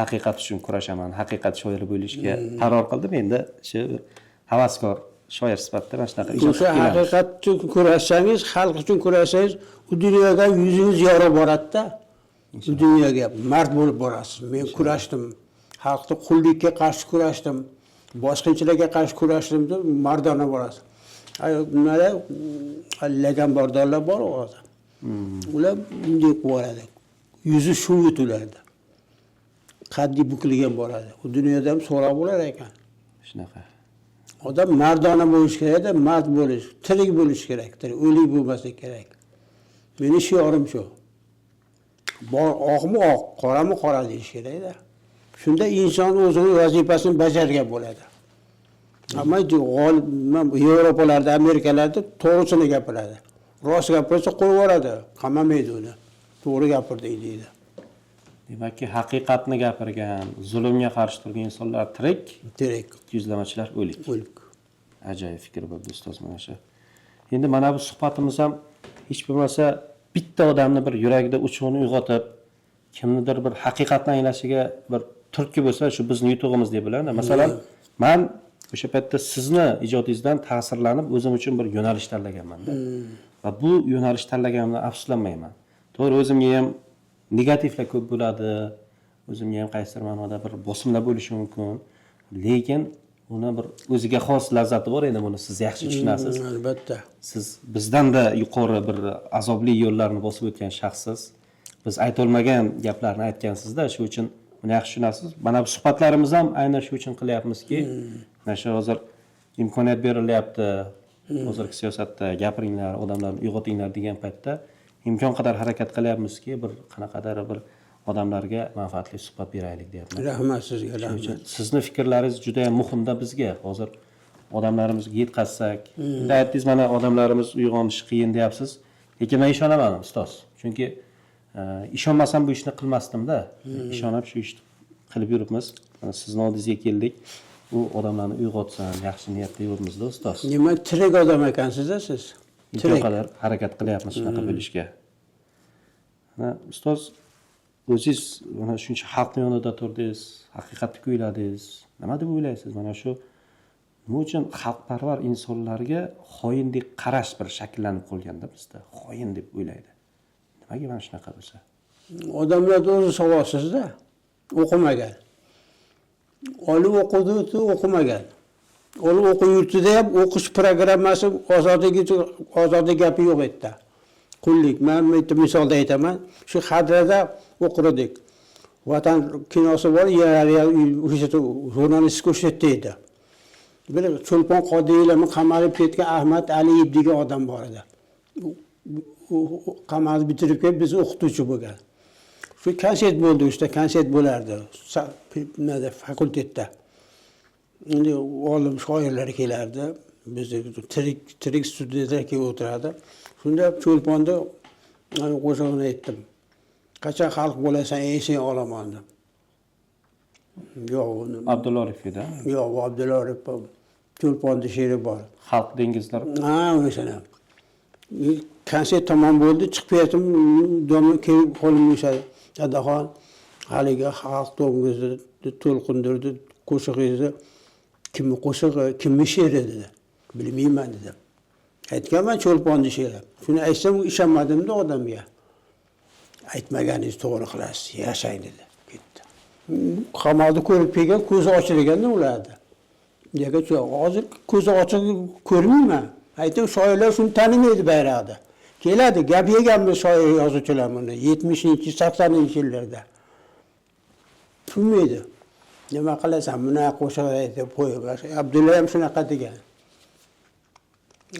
haqiqat uchun kurashaman, haqiqat shoiri bo'lishga qaror qildim. Endi shu havaskor shoir sifatida mana shunaqa ijod qildim. Haqiqat uchun kurashsangiz, xalq uchun kurashsangiz, u dunyoga yuzingiz yorib boradi-da. Bu dunyoga mard bo'lib borasiz. Men kurashdim. Xalqni qullikka qarshi kurashdim. Boshqachalarga qarshi kurashdim deb mardona borasiz. Mana lagan bordorlar bor hozir. Ular bunday qiladi. Yuzi shu yutulardi. Qaddi bukilgan bo'ladi. U dunyoda ham so'roq bo'lar ekan. Shunaqa. Odam mardona bo'lish kerak-da, mard bo'lish, tirik bo'lish kerak, o'lik bo'lmasa kerak. Meni shiorim shu. Bor oqmi oq, qorami qora deyish kerak-da. Shunda inson o'zining vazifasini bajargan bo'ladi. Ammo Yevropalarda, Amerikalarda to'g'risini gapiradi. Rost gapirsa qo'yib yuboradi, qamamaydi uni. To'g'ri gapirdi deydi. Demakki, haqiqatni gapirgan, zulmga qarshi turgan insonlar tirik, yuzlamachilar o'lik. O'lik. Ajoyib fikr bo'ldi ustoz mana shu. Endi mana bu suhbatimiz ham hech bo'lmasa bitta odamni bir yuragida uchug'ini uyg'otib, kimnidir bir haqiqatni anglashiga bir turtki bo'lsa, shu bizning yutug'imiz deb biladi. Masalan, men o'sha paytda sizni ijodingizdan ta'sirlanib, o'zim uchun bir yo'nalish tanlaganman-da. Va bu yo'nalish tanlaganimdan afsuslanmayman. To'g'ri, o'zimga ham negativlar ko'p bo'ladi. O'zimga ham qaysidir ma'noda bir bosimlar bo'lishi mumkin. Lekin uni bir o'ziga xos lazzati bor endi, buni siz yaxshi tushunasiz. Albatta. Siz bizdanda yuqori bir azobli yo'llarni bosib o'tgan shaxssiz. Biz aytolmagan gaplarni aytgansizda, shu uchun buni yaxshi tushunasiz. Mana bu suhbatlarimiz ham aynan shu uchun qilyapmizki, mana shu hozir imkoniyat berilyapti. Hozirgi siyosatda gapiringlar, odamlarni uyg'otinglar degan paytda imkon qadar harakat qilyapmizki, bir qanaqadir bir odamlarga manfaatli suhbat beraylik deyapman. Rahmat sizga, rahmat. Sizni fikrlaringiz juda ham muhimda bizga. Hozir odamlarimizga yetkazsak, aytdingiz mana odamlarimiz uyg'onishi qiyin deyapsiz. Lekin men ishonaman, ustoz. Chunki ishonmasam bu ishni qilmasdim-da. Ishonib shu ishni qilib yuribmiz. Mana sizning oldingizga keldik. Bu odamlarni uyg'otsan, yaxshi niyatda yuribmiz-da, ustoz. Nima tirik odam ekansiz-da siz? Imkon qadar harakat qilyapmiz shunaqa bo'lishga. Ustoz, o'zingiz mana shuncha xalqning yonida turdingiz, haqiqatni kuyladingiz. Nima deb o'ylaysiz? Mana shu nima uchun xalqparvar insonlarga xoindek qarash bir shakllanib qolganda bizda? Xoin deb o'ylaydi. Nimaga mana shunaqa bo'lsa? Odamlar o'zi savodsiz-da, o'qimagan. Olib o'qidi, o'qimagan. Olib o'qib yurtida ham o'qish programmasi ozodlik gapi yo'q edi. Qullik. Men bitta misolda aytaman. Shu hadrada o'qirdik. Vatan kinosi bor, o'sha jurnalist ko'rsatdi edi. Bir Cho'lpon Qodiriylarni qamalib ketgan Ahmad Aliyev degan odam bor edi. U qamalni bitirib kelib biz o'qituvchi bo'lgan. Shu konsert bo'ldi, o'shda konsert bo'lardi. Nada fakultetda. Endi olim shoirlar kelardi. Biz tirik studentlar kelib o'tiradi. Shunda Cho'lponda qo'shig'ini aytdim. Qachon xalq bo'lasan, sen olaman deb. Yo'q, uni Abdulla Orif edi. Yo'q, Abdulla Orif Cho'lponda she'ri bor. Xalq dengizlar. Ha, o'shana. Konsert tamom bo'ldi, chiqib ketdim, domla kelib qo'lim yusadi. Dadaxon haligi xalq to'ngizni to'lqindirdi, qo'shig'ingizni kimni qo'shig'i, kimni she'ri dedi. Bilmayman dedim. Aytganman Cho'lponni she'ri. Shuni aytsam ishonmadim-da odamga. Aytmaganingiz to'g'ri qilasiz, yashang dedi. Ketdi. Qamalni ko'rib kelgan ko'zi ochilganda ulardi. Nega hozir ko'zi ochiq ko'rmayman. Aytdim, shoirlar shuni tanimaydi bayrog'da. Keladi, gap yeganmiz shoir yozuvchilar buni 70-chi, 80-yillarda. Tushunmaydi. Nima qilasan? Buni qo'shiq aytib qo'yib. Abdulla ham shunaqa degan.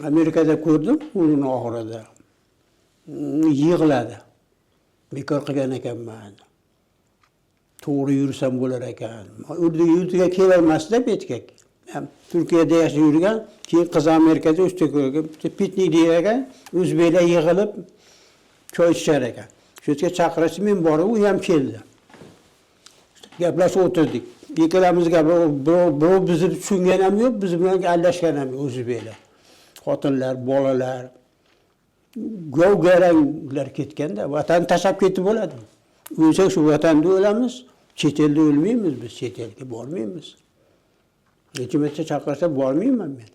Amerikada ko'rdim, uning oxirida. Yig'ladi. Bekor qilgan ekanman. To'g'ri yursam bo'lar ekan. Yurtiga kelolmasdi betga. Turkiyada yashab yurgan, keyin qiz Amerikada o'sda ko'rgan, pitnik deyar ekan, o'zbeklar yig'ilib choy ichar ekan. Shu yerga chaqirishdi, men borib, u ham keldi. Gaplashib o'tirdik. Ikkalamiz birov bizni tushungan ham yo'q, biz bilan aralashgan ham yo'q o'zbeklar. Xotinlar, bolalar, govgaranglar ketganda, vatan tashlab ketib bo'ladi. O'lsak shu vatanda o'lamiz, chet elda o'lmaymiz, biz chet elga bormaymiz. Necha chaqirsa bormayman men.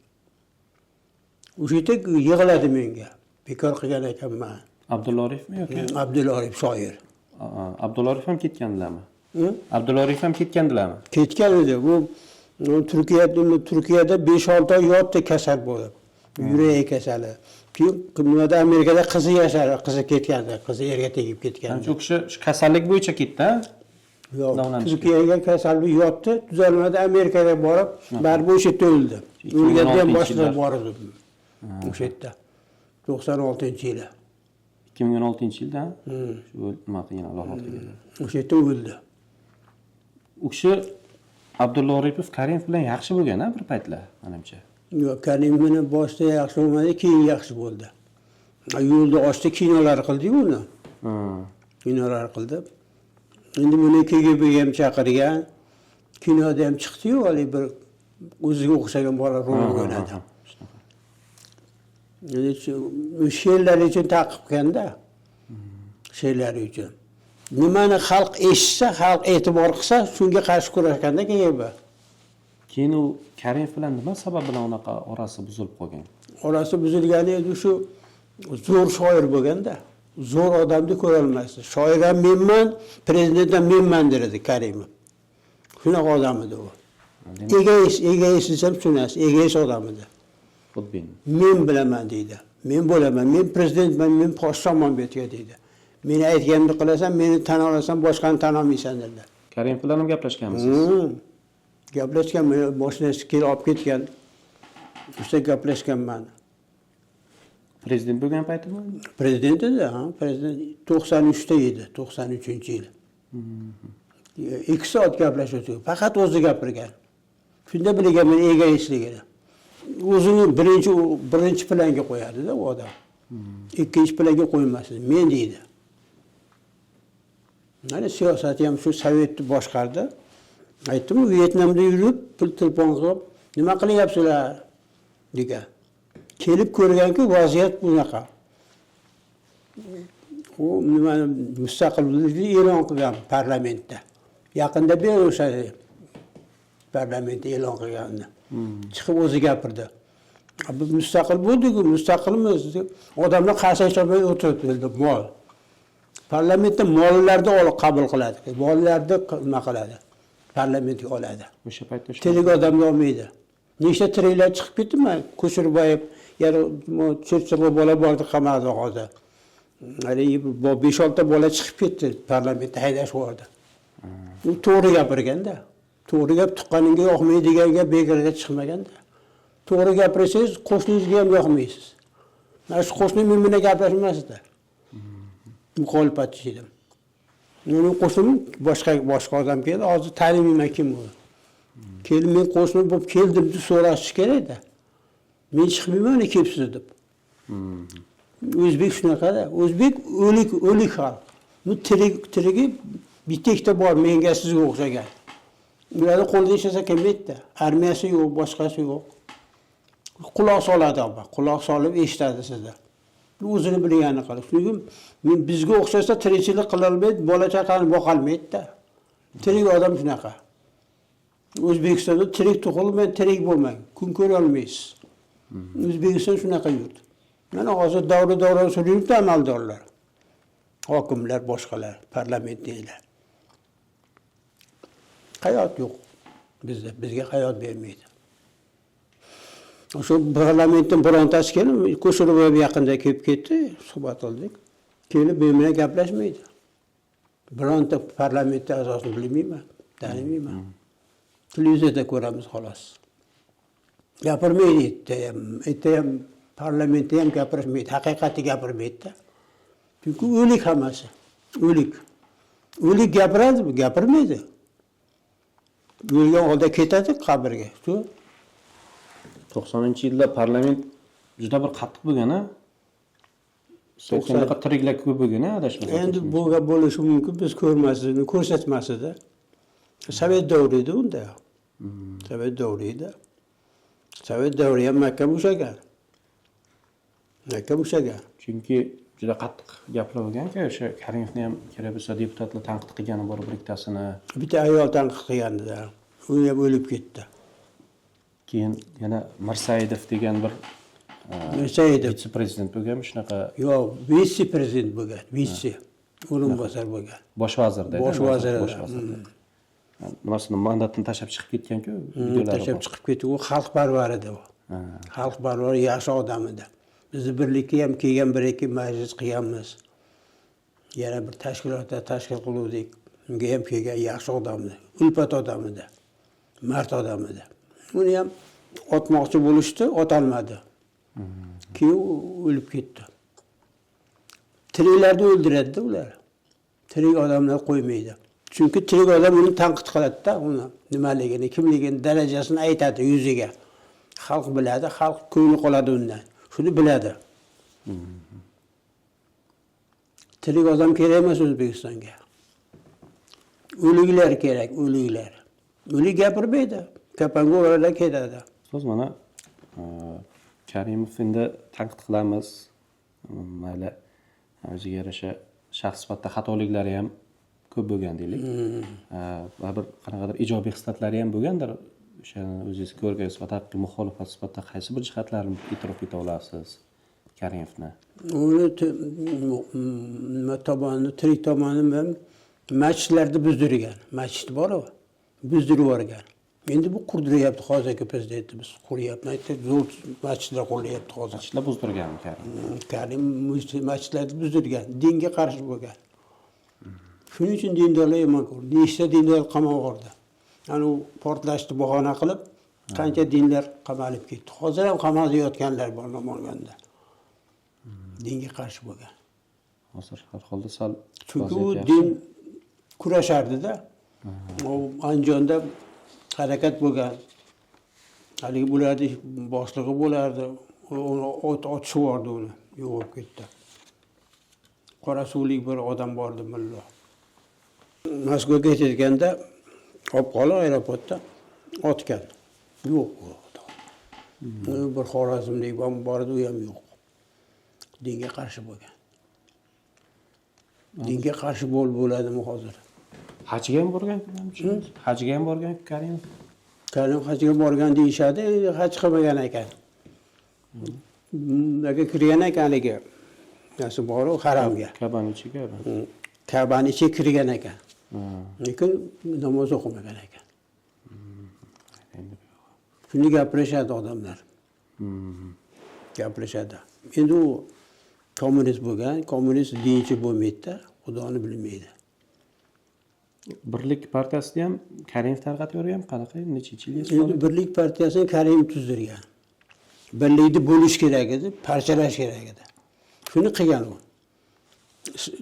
O'sha yerda yig'ladi menga. Bekor qilgan ekanman. Abdulla Orifmi yoki? Abdulla Orif shoir. Abdulla Orif ham ketgandilarmi? Abdulla Orif ham ketgandilarmi? Ketgan edi. Bu Turkiyada 5-6 oy yotdi kasal bo'lib. Yurak kasali. Keyin Amerikada qizi yashar, qizi ketgandi, qizi erga tegib ketgandi. Shu kishi shu kasallik bo'yicha ketdi-a? Yo'q, Turkiyaga kasallik yotdi, tuzalmadi, Amerikaga borib, baribir o'sha yerda o'ldi. O'lganda ham boshqa bordi. O'sha yerda 96-yili. 2016-yilda shu nima qilgan Alloh xotirga. O'sha yerda o'ldi. U kishi Abdulla Oripov Karimov bilan yaxshi bo'lgan-a bir paytlar, menimcha. Yo'q, Karimov bilan boshda yaxshi bo'lmadi, keyin yaxshi bo'ldi. Yo'lda ochdi, kinolar qildi uni. Kinolar qildi. Endi buni KGB ham chaqirgan, kinoda ham chiqdi-yu, hali bir o'ziga o'xshagan bola rol o'ynadi. Endi she'rlar uchun taqibganda, she'rlar uchun. Nimani xalq eshitsa, xalq e'tibor qilsa, shunga qarshi kurashganda KGB. Keyin u Karimov bilan nima sabab bilan unaqa orasi buzilib qolgan? Orasi buzilgani edi shu zo'r shoir bo'lganda. Zo'r odamni ko'ra olmasdi. Shoir ham menman, prezident ham menman dedi Karimov. Shunaqa odam edi u. Egoist desam tushunasiz, egoist odam edi. Xudbin. Men bilaman deydi. Men bo'laman, men prezidentman, men podshohman bu yerga deydi. Meni aytganimni qilasan, meni tan olasan, boshqani tan olmaysan dedilar. Karimov bilan ham gaplashganmisiz? Gaplashgan, mashinasi kelib olib ketgan. O'sha gaplashganman. Prezident bo'lgan paytimi? Prezident edi, ha, prezident 93 da edi, 93-yil. 2 soat gaplashdik. Faqat o'zi gapirgan. Shunda bilgan men egoistligini. O'zini birinchi planga qo'yadi-da u odam. Ikkinchi planga qo'ymasdi. Men deydi. Mana siyosat ham shu Sovetni boshqardi. Aytdim, Vyetnamda yurib, pul telefon qilib, nima qilyapsizlar degan. Kelib ko'rganki, vaziyat bunaqa. U nima mustaqillikni e'lon qilgan parlamentda. Yaqinda bir o'sha parlamentda e'lon qilgandi. Chiqib o'zi gapirdi. Biz mustaqil bo'ldik-ku, mustaqilmiz deb odamlar qarshi olmay o'tirdi, mol. Parlamentda mollarni olib qabul qiladi. Mollarni nima qiladi? Parlamentga oladi. O'sha paytda tirik odamni olmaydi. Nechta tiriklar chiqib ketdimi? Ko'chirboyev, yana 4 bola bordi qamoqda hozir. Hali 5-6 bola chiqib ketdi, parlamentda haydash bordi. U to'g'ri gapirganda. To'g'ri gap tuqqaningga yoqmaydigan gap bekorga chiqmaganda. To'g'ri gapirsangiz, qo'shningizga ham yoqmaysiz. Mana shu qo'shni men bilan gaplashmasdi. Muxolifatchi edim. Mening qo'shnim boshqa odam keldi, hozir tanimayman kim u. Kelib men qo'shni bo'lib keldim deb so'rash kerak-da. Men chiqmayman kelibsiz deb. O'zbek shunaqada, o'zbek o'lik xalq. Bu tirigi bitta ikkita bor menga sizga o'xshagan. Ularni qo'lida ishlasa kelmaydi. Armiyasi yo'q, boshqasi yo'q. Quloq soladi ama, quloq solib eshitadi sizni. O'zini bilganini qiladi. Chunki men bizga o'xshasa tirikchilik qila olmaydi, bola chaqani boqa olmaydi-da. Tirik odam shunaqa. O'zbekistonda tirik tug'ilmang, tirik bo'lmang, kun ko'ra olmaysiz. O'zbekiston shunaqa yurt. Mana hozir davra suribdi amaldorlar. Hokimlar, boshqalar, parlamentdagilar. Hayot yo'q. Bizga hayot bermaydi. Shu parlamentdan birontasi kelib, Ko'chirboyev yaqinda kelib ketdi, suhbat qildik. Kelib men bilan gaplashmaydi. Bironta parlamentda a'zosini bilmayman, tanimayman. Televizorda ko'ramiz xolos. Gapirmaydi, erta ham parlamentda ham gapirmaydi, haqiqatni gapirmaydi-da. Chunki o'lik hammasi, o'lik. O'lik gapiradimi? Gapirmaydi. O'lgan holda ketadi qabrga. Shu 90-yilda parlament juda bir qattiq bo'lgan-a? 90-da tiriklar ko'p bo'lgan-a, adashmasam. Endi bo'lishi mumkin, biz ko'rmasdik, ko'rsatmasdi-da. Sovet davri edi unda. Sovet davri edi. Sovet davri ham mahkam ushlagan. Mahkam ushlagan. Chunki juda qattiq gaplar bo'lgan-ku, o'sha Karimovni ham kerak bo'lsa deputatlar tanqid qilgani bor biriktasini. Bitta ayol tanqid qilgandi-da. U ham o'lib ketdi. Keyin yana Mirsaidov degan bir vitse-prezident bo'lgan, shunaqa. Yo'q, vitse-prezident bo'lgan, vitse. O'rinbosar bo'lgan. Bosh vazirda. Bosh vazir. Nimasini mandatdan tashlab chiqib ketgan-ku, tashlab chiqib ketdi. U xalqparvar edi u. Xalqparvar, yaxshi odam edi. Bizni birlikka ham kelgan, bir-ikki majlis qilganmiz. Yana bir tashkilotlar tashkil qildik. Unga ham kelgan yaxshi odam edi. Ulpat odam edi. Mard odam edi. Uni ham otmoqchi bo'lishdi, otolmadi. Keyin o'lib ketdi. Tiriklarni o'ldiradi ular. Tirik odamlar qo'ymaydi. Chunki tirik odam uni tanqid qiladi-da, uni nimaligini, kimligini, darajasini aytadi yuziga. Xalq biladi, xalq ko'ngli qoladi undan. Shuni biladi. Tirik odam kerak emas O'zbekistonga. O'liklar kerak, o'liklar. O'lik gapirmaydi. Kapanga o'rada ketadi. So'z mana Karimov endi tanqid qilamiz. Mayli, o'ziga yarasha shaxs sifatida xatoliklari ham ko'p bo'lgan deylik. Va bir qanaqadir ijobiy xislatlari ham bo'lgandir. O'shani o'zingiz ko'rgansiz va haqiqiy muxolifat sifatida qaysi bir jihatlarini e'tirof eta olasiz Karimovni? Uni nima tomoni, tirik tomoni ham masjidlarni buzdirgan. Masjid bor-ku, buzdirib yuborgan. Endi bu qurdiryapti hozirgi prezidentimiz. Quryapti. Zo'r masjidlar quryapti hozir. Masjidlar buzdirganmi Karim? Karim masjidlarni buzdirgan, dinga qarshi bo'lgan. Shuning uchun dindorlar yomon ko'rdi. Nechta dindor qamoqqa oldi. Ana u portlashni bahona qilib, qancha dinlar qamalib ketdi. Hozir ham qamoqda yotganlar bor Namanganda. Dinga qarshi bo'lgan. Hozir har holda sal Chunki u din kurashardi-da. O Andijonda harakat bo'lgan. Haligi bularning boshlig'i bo'lardi. Uni otishib yubordi uni. Yo'qolib ketdi. Qorasuvlik bir odam bordi mulla. Moskvaga ketayotganda olib qolib aeroportda otgan. Yo'q u odam. Bir xorazmlik bor edi, u ham yo'q. Dinga qarshi bo'lgan. Dinga qarshi bo'ladimi hozir? Hajga ham borgan Hajga ham borgan Karim. Karim hajga borgan deyishadi, haj qilmagan ekan. Nega kirgan ekanligi? Nasi bor u haramga. Kabani ichiga. Kabani ichiga kirgan ekan. Lekin namoz o'qimagan ekan. Shuni gapirishadi odamlar. Gapirishadi. Endi u kommunist bo'lgan, kommunist dinchi bo'lmaydi-da, Xudoni bilmaydi. Birlik partiyasida ham Karimov tarqatib qanaqa necha yil Endi Birlik partiyasini Karim tuzdirgan. Birlikni bo'lish kerak edi, parchalash kerak edi. Shuni qilgan u.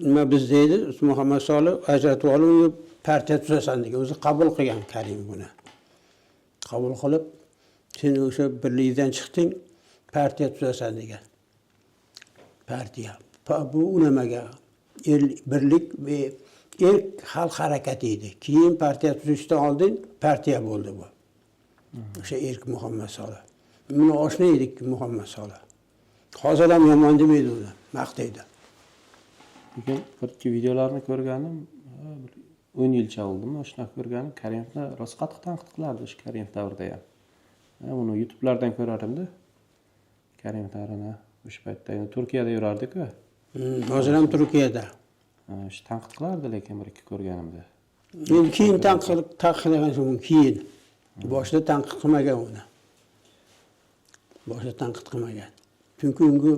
Nima biz deydi, Muhammad Solih ajratib olib partiya tuzasan degan. O'zi qabul qilgan Karim buni. Qabul qilib, sen o'sha birlikdan chiqding, partiya tuzasan degan. Partiya. Bu unamaga birlik ve ilk xalq harakati edi. Keyin partiya tuzishdan oldin partiya bo'ldi bu. O'sha ilk Muhammad Solih. Buni oshna edik Muhammad Solih. Hozir ham yomon demaydi uni, maqtaydi. Lekin bir videolarni ko'rganim, 10 yilcha oldimi, shunaqa ko'rganim, Karimovni rosa qattiq tanqid qilardi o'sha Karimov davrida ham. Uni YouTube'lardan ko'rardim-da. Karimov davrini o'sha paytda Turkiyada yurardik-ku. Hozir ham Turkiyada. Shu tanqid qilardi lekin bir ikki ko'rganimda. Endi keyin tanqidlagan so'ng keyin. Boshida tanqid qilmagan uni. Boshida tanqid qilmagan. Chunki unga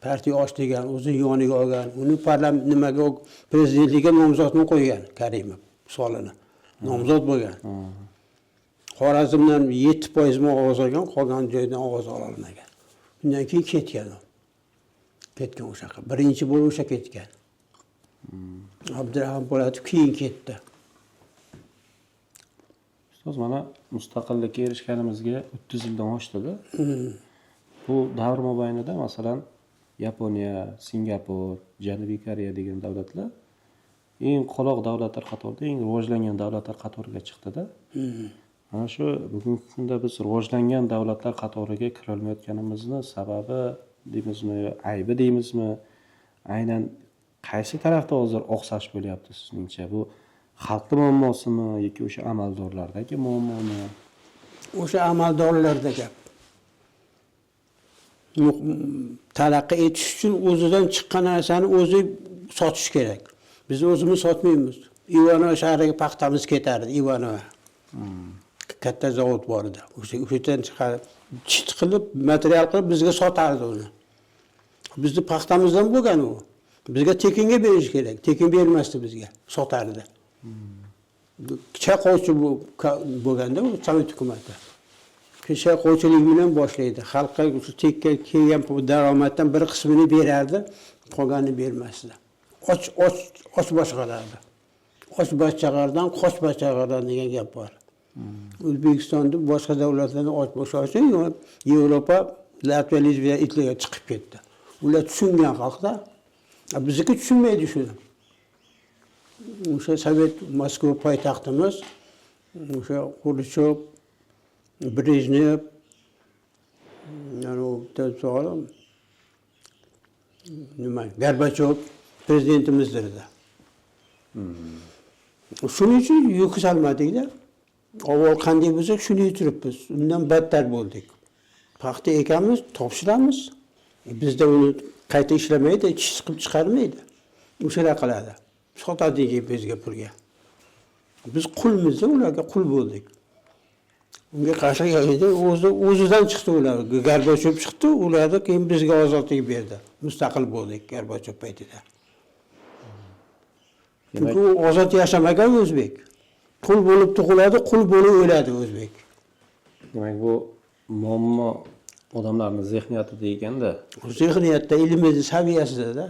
partiya osh degan, o'zi yoniga olgan, uni parlament nimaga prezidentlikka nomzodni qo'ygan Karimov Solihni. Nomzod bo'lgan. Xorazmdan 7% ovoz olgan, qolgan joydan ovoz ola olmagan. Undan keyin ketgan u. Ketgan o'sha. Birinchi bo'lib o'sha ketgan. Abdurahmon Po'latov keyin ketdi. Ustoz, mana mustaqillikka erishganimizga 30 yildan oshdi-da. Bu davr mobaynida masalan Yaponiya, Singapur, Janubiy Koreya degan davlatlar eng qoloq davlatlar qatorida, eng rivojlangan davlatlar qatoriga chiqdi-da. Mana shu bugungi kunda biz rivojlangan davlatlar qatoriga kira olmayotganimizni sababi deymizmi, aybi deymizmi? Aynan qaysi tarafda hozir oqsash bo'lyapti sizningcha? Bu xalqning muammosimi yoki o'sha amaldorlardagi muammomi? O'sha amaldorlarda gap. Taraqqiy etish uchun o'zidan chiqqan narsani o'zi sotish kerak. Biz o'zimiz sotmaymiz. Ivanova shahriga paxtamiz ketardi, Ivanova. Katta zavod bor edi. O'shadan chiqarib, chit qilib, material qilib bizga sotardi uni. Bizni paxtamizdan bo'lgan u. Bizga tekinga berish kerak. Tekin bermasdi bizga, sotardi. Chaqovchi bo'lganda u Sovet hukumati. Chaqovchilik bilan boshlaydi. Xalqqa tekka kelgan daromaddan bir qismini berardi, qolganini bermasdi. Och boshqalardi. Och boshqalardan qoch boshqalardan degan gap bor. O'zbekistonda boshqa davlatlardan och boshqasi Yevropa, Latviya, Litva, Italiyaga chiqib ketdi. Ular tushungan xalqda, bizniki tushunmaydi shuni. O'sha Sovet Moskva poytaxtimiz, o'sha Xrushchev, Brejnev, Gorbachev prezidentimizdir-da. Shuning uchun yuksalmadik-da. Avval qanday bo'lsak, shuni yuturibmiz. Undan battar bo'ldik. Paxta ekanmiz, topshiramiz. Bizda uni qayta ishlamaydi, chiqib chiqarmaydi. O'shalar qiladi. Sotadi bizga pulga. Biz qulmiz, ularga qul bo'ldik. Unga qarshi edi, o'zidan chiqdi ular. Gorbachev chiqdi, ularni keyin bizga ozodlik berdi. Mustaqil bo'ldik Gorbachev paytida. Chunki u ozod yashamagan o'zbek. Qul bo'lib tug'iladi, qul bo'lib o'ladi o'zbek. Demak, bu muammo odamlarning zehniyatida ekanda. Zehniyatda, ilmimiz saviyasida,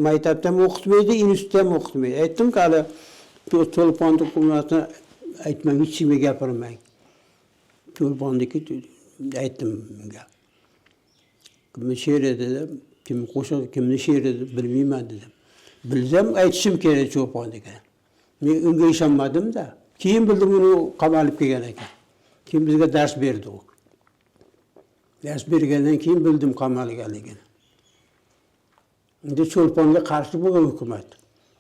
maktabda ham o'qitmaydi, institutda ham o'qitmaydi. Aytdim-ku, hali To'lpon hukumatini aytmang, hech kimga gapirmang. To'lponniki aytdim unga. Kimni she'ri dedim, kimni qo'shiq, kimni she'ri deb bilmayman dedim. Bilsam aytishim kerak To'lponniki. Men unga ishonmadim-da. Keyin bildim uni qamalib kelgan ekan. Keyin bizga dars berdi u. Ders bergandan keyin bildim qamalganligini. Endi To'lponga qarshi bo'lgan hukumat.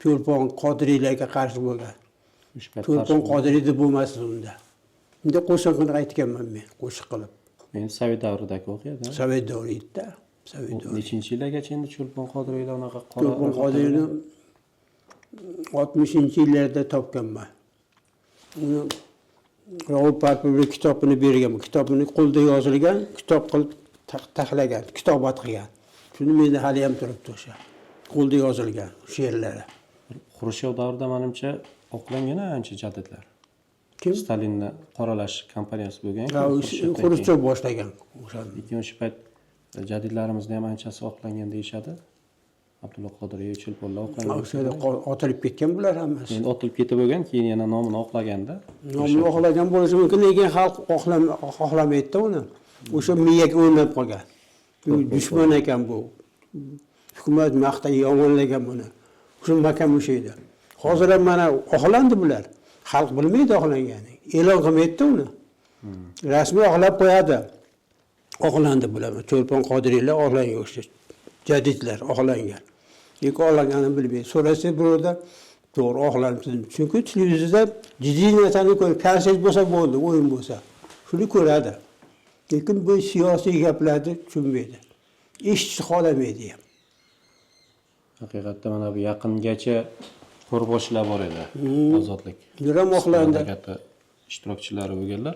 To'lpon Qodiriylarga qarshi bo'lgan. To'lpon Qodiriy deb bo'lmasdi unda. Endi qo'shiq qilib aytganman men, qo'shiq qilib. Men Sovet davridagi o'qiydi. Sovet davrida, Sovet davri. Nechinchi yillargacha endi To'lpon Qodiriylar unaqa To'lpon Qodiriyni 60-yillarda topganman. Uni Raul Parpov kitobini bergan. Kitobini qo'lda yozilgan, kitob qilib taxlagan, kitobat qilgan. Shuni menda hali ham turibdi o'sha. Qo'lda yozilgan she'rlari. Xrushchev davrida menimcha oqlangan ancha jadidlar. Kim? Stalinni qoralash kampaniyasi bo'lgan. Xrushchev boshlagan o'shani. Lekin o'sha payt jadidlarimizni ham anchasi oqlangan deyishadi. Abdulla Qodiriy, To'lponlar oqlangan. O'shada otilib ketgan bular hammasi. Endi otilib ketib bo'lgan, keyin yana nomini oqlaganda. Nomini oqlagan bo'lishi mumkin, lekin xalq oqlamaydi-da uni. O'sha miyaga o'ynab qolgan. Dushman ekan bu. Hukumat maqtay yomonlagan buni. Shu makam o'sha edi. Hozir ham mana oqlandi bular. Xalq bilmaydi oqlanganini. E'lon qilmaydi uni. Rasmiy oqlab qo'yadi. Oqlandi bular. To'lpon Qodiriylar oqlangan o'sha. Jadidlar oqlangan. Lekin oqlanganini bilmaydi. So'rasa birovda to'g'ri oqlanibdi. Chunki televizorda jiddiy narsani ko'rib, konsert bo'lsa bo'ldi, o'yin bo'lsa. Shuni ko'radi. Lekin bu siyosiy gaplarni tushunmaydi. Eshitishni xohlamaydi ham. Haqiqatda mana bu yaqingacha qo'rboshlar bor edi. Ozodlik. Juram oqlandi. Ishtirokchilari bo'lganlar.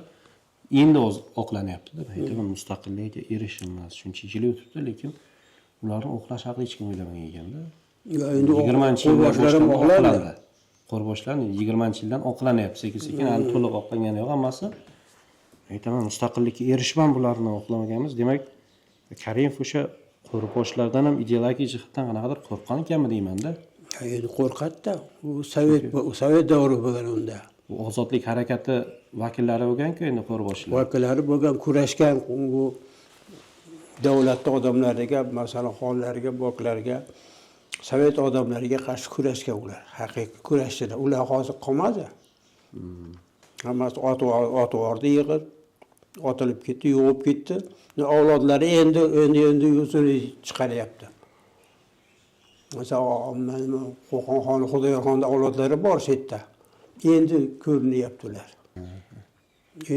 Endi oqlanyapti deb aytaman, mustaqillikka erishilmas. Shuncha yil o'tibdi, lekin ularni oqlash haqida hech kim o'ylamagan ekanda. Endi 20-yildan oqlandi. Qo'rboshlar 20-yildan oqlanyapti. Sekin-sekin hali to'liq oqlangani yo'q, hammasi. Aytaman, mustaqillikka erishman bularni oqlamaganmiz. Demak, Karimov o'sha qo'rboshlardan ham ideologik jihatdan qanaqadir qo'rqqan ekanmi deyman-da. Endi qo'rqadi-da. U Sovet davri bo'lgan unda. Bu ozodlik harakati vakillari bo'lgan-ku endi qo'rboshlar. Vakillari bo'lgan, kurashgan bu davlatda odamlariga, masalan, xonlarga, boklarga, sovet odamlariga qarshi kurashgan ular. Haqiqiy kurashchilar. Ular hozir qolmadi. Hammasi otvordi yig'ib, otilib ketdi, yo'qib ketdi. Avlodlari endi yuzini chiqaryapti. Masalan, Qo'qonxon, Xudoyorxonda avlodlari bor chetda. Endi ko'rinyaptilar.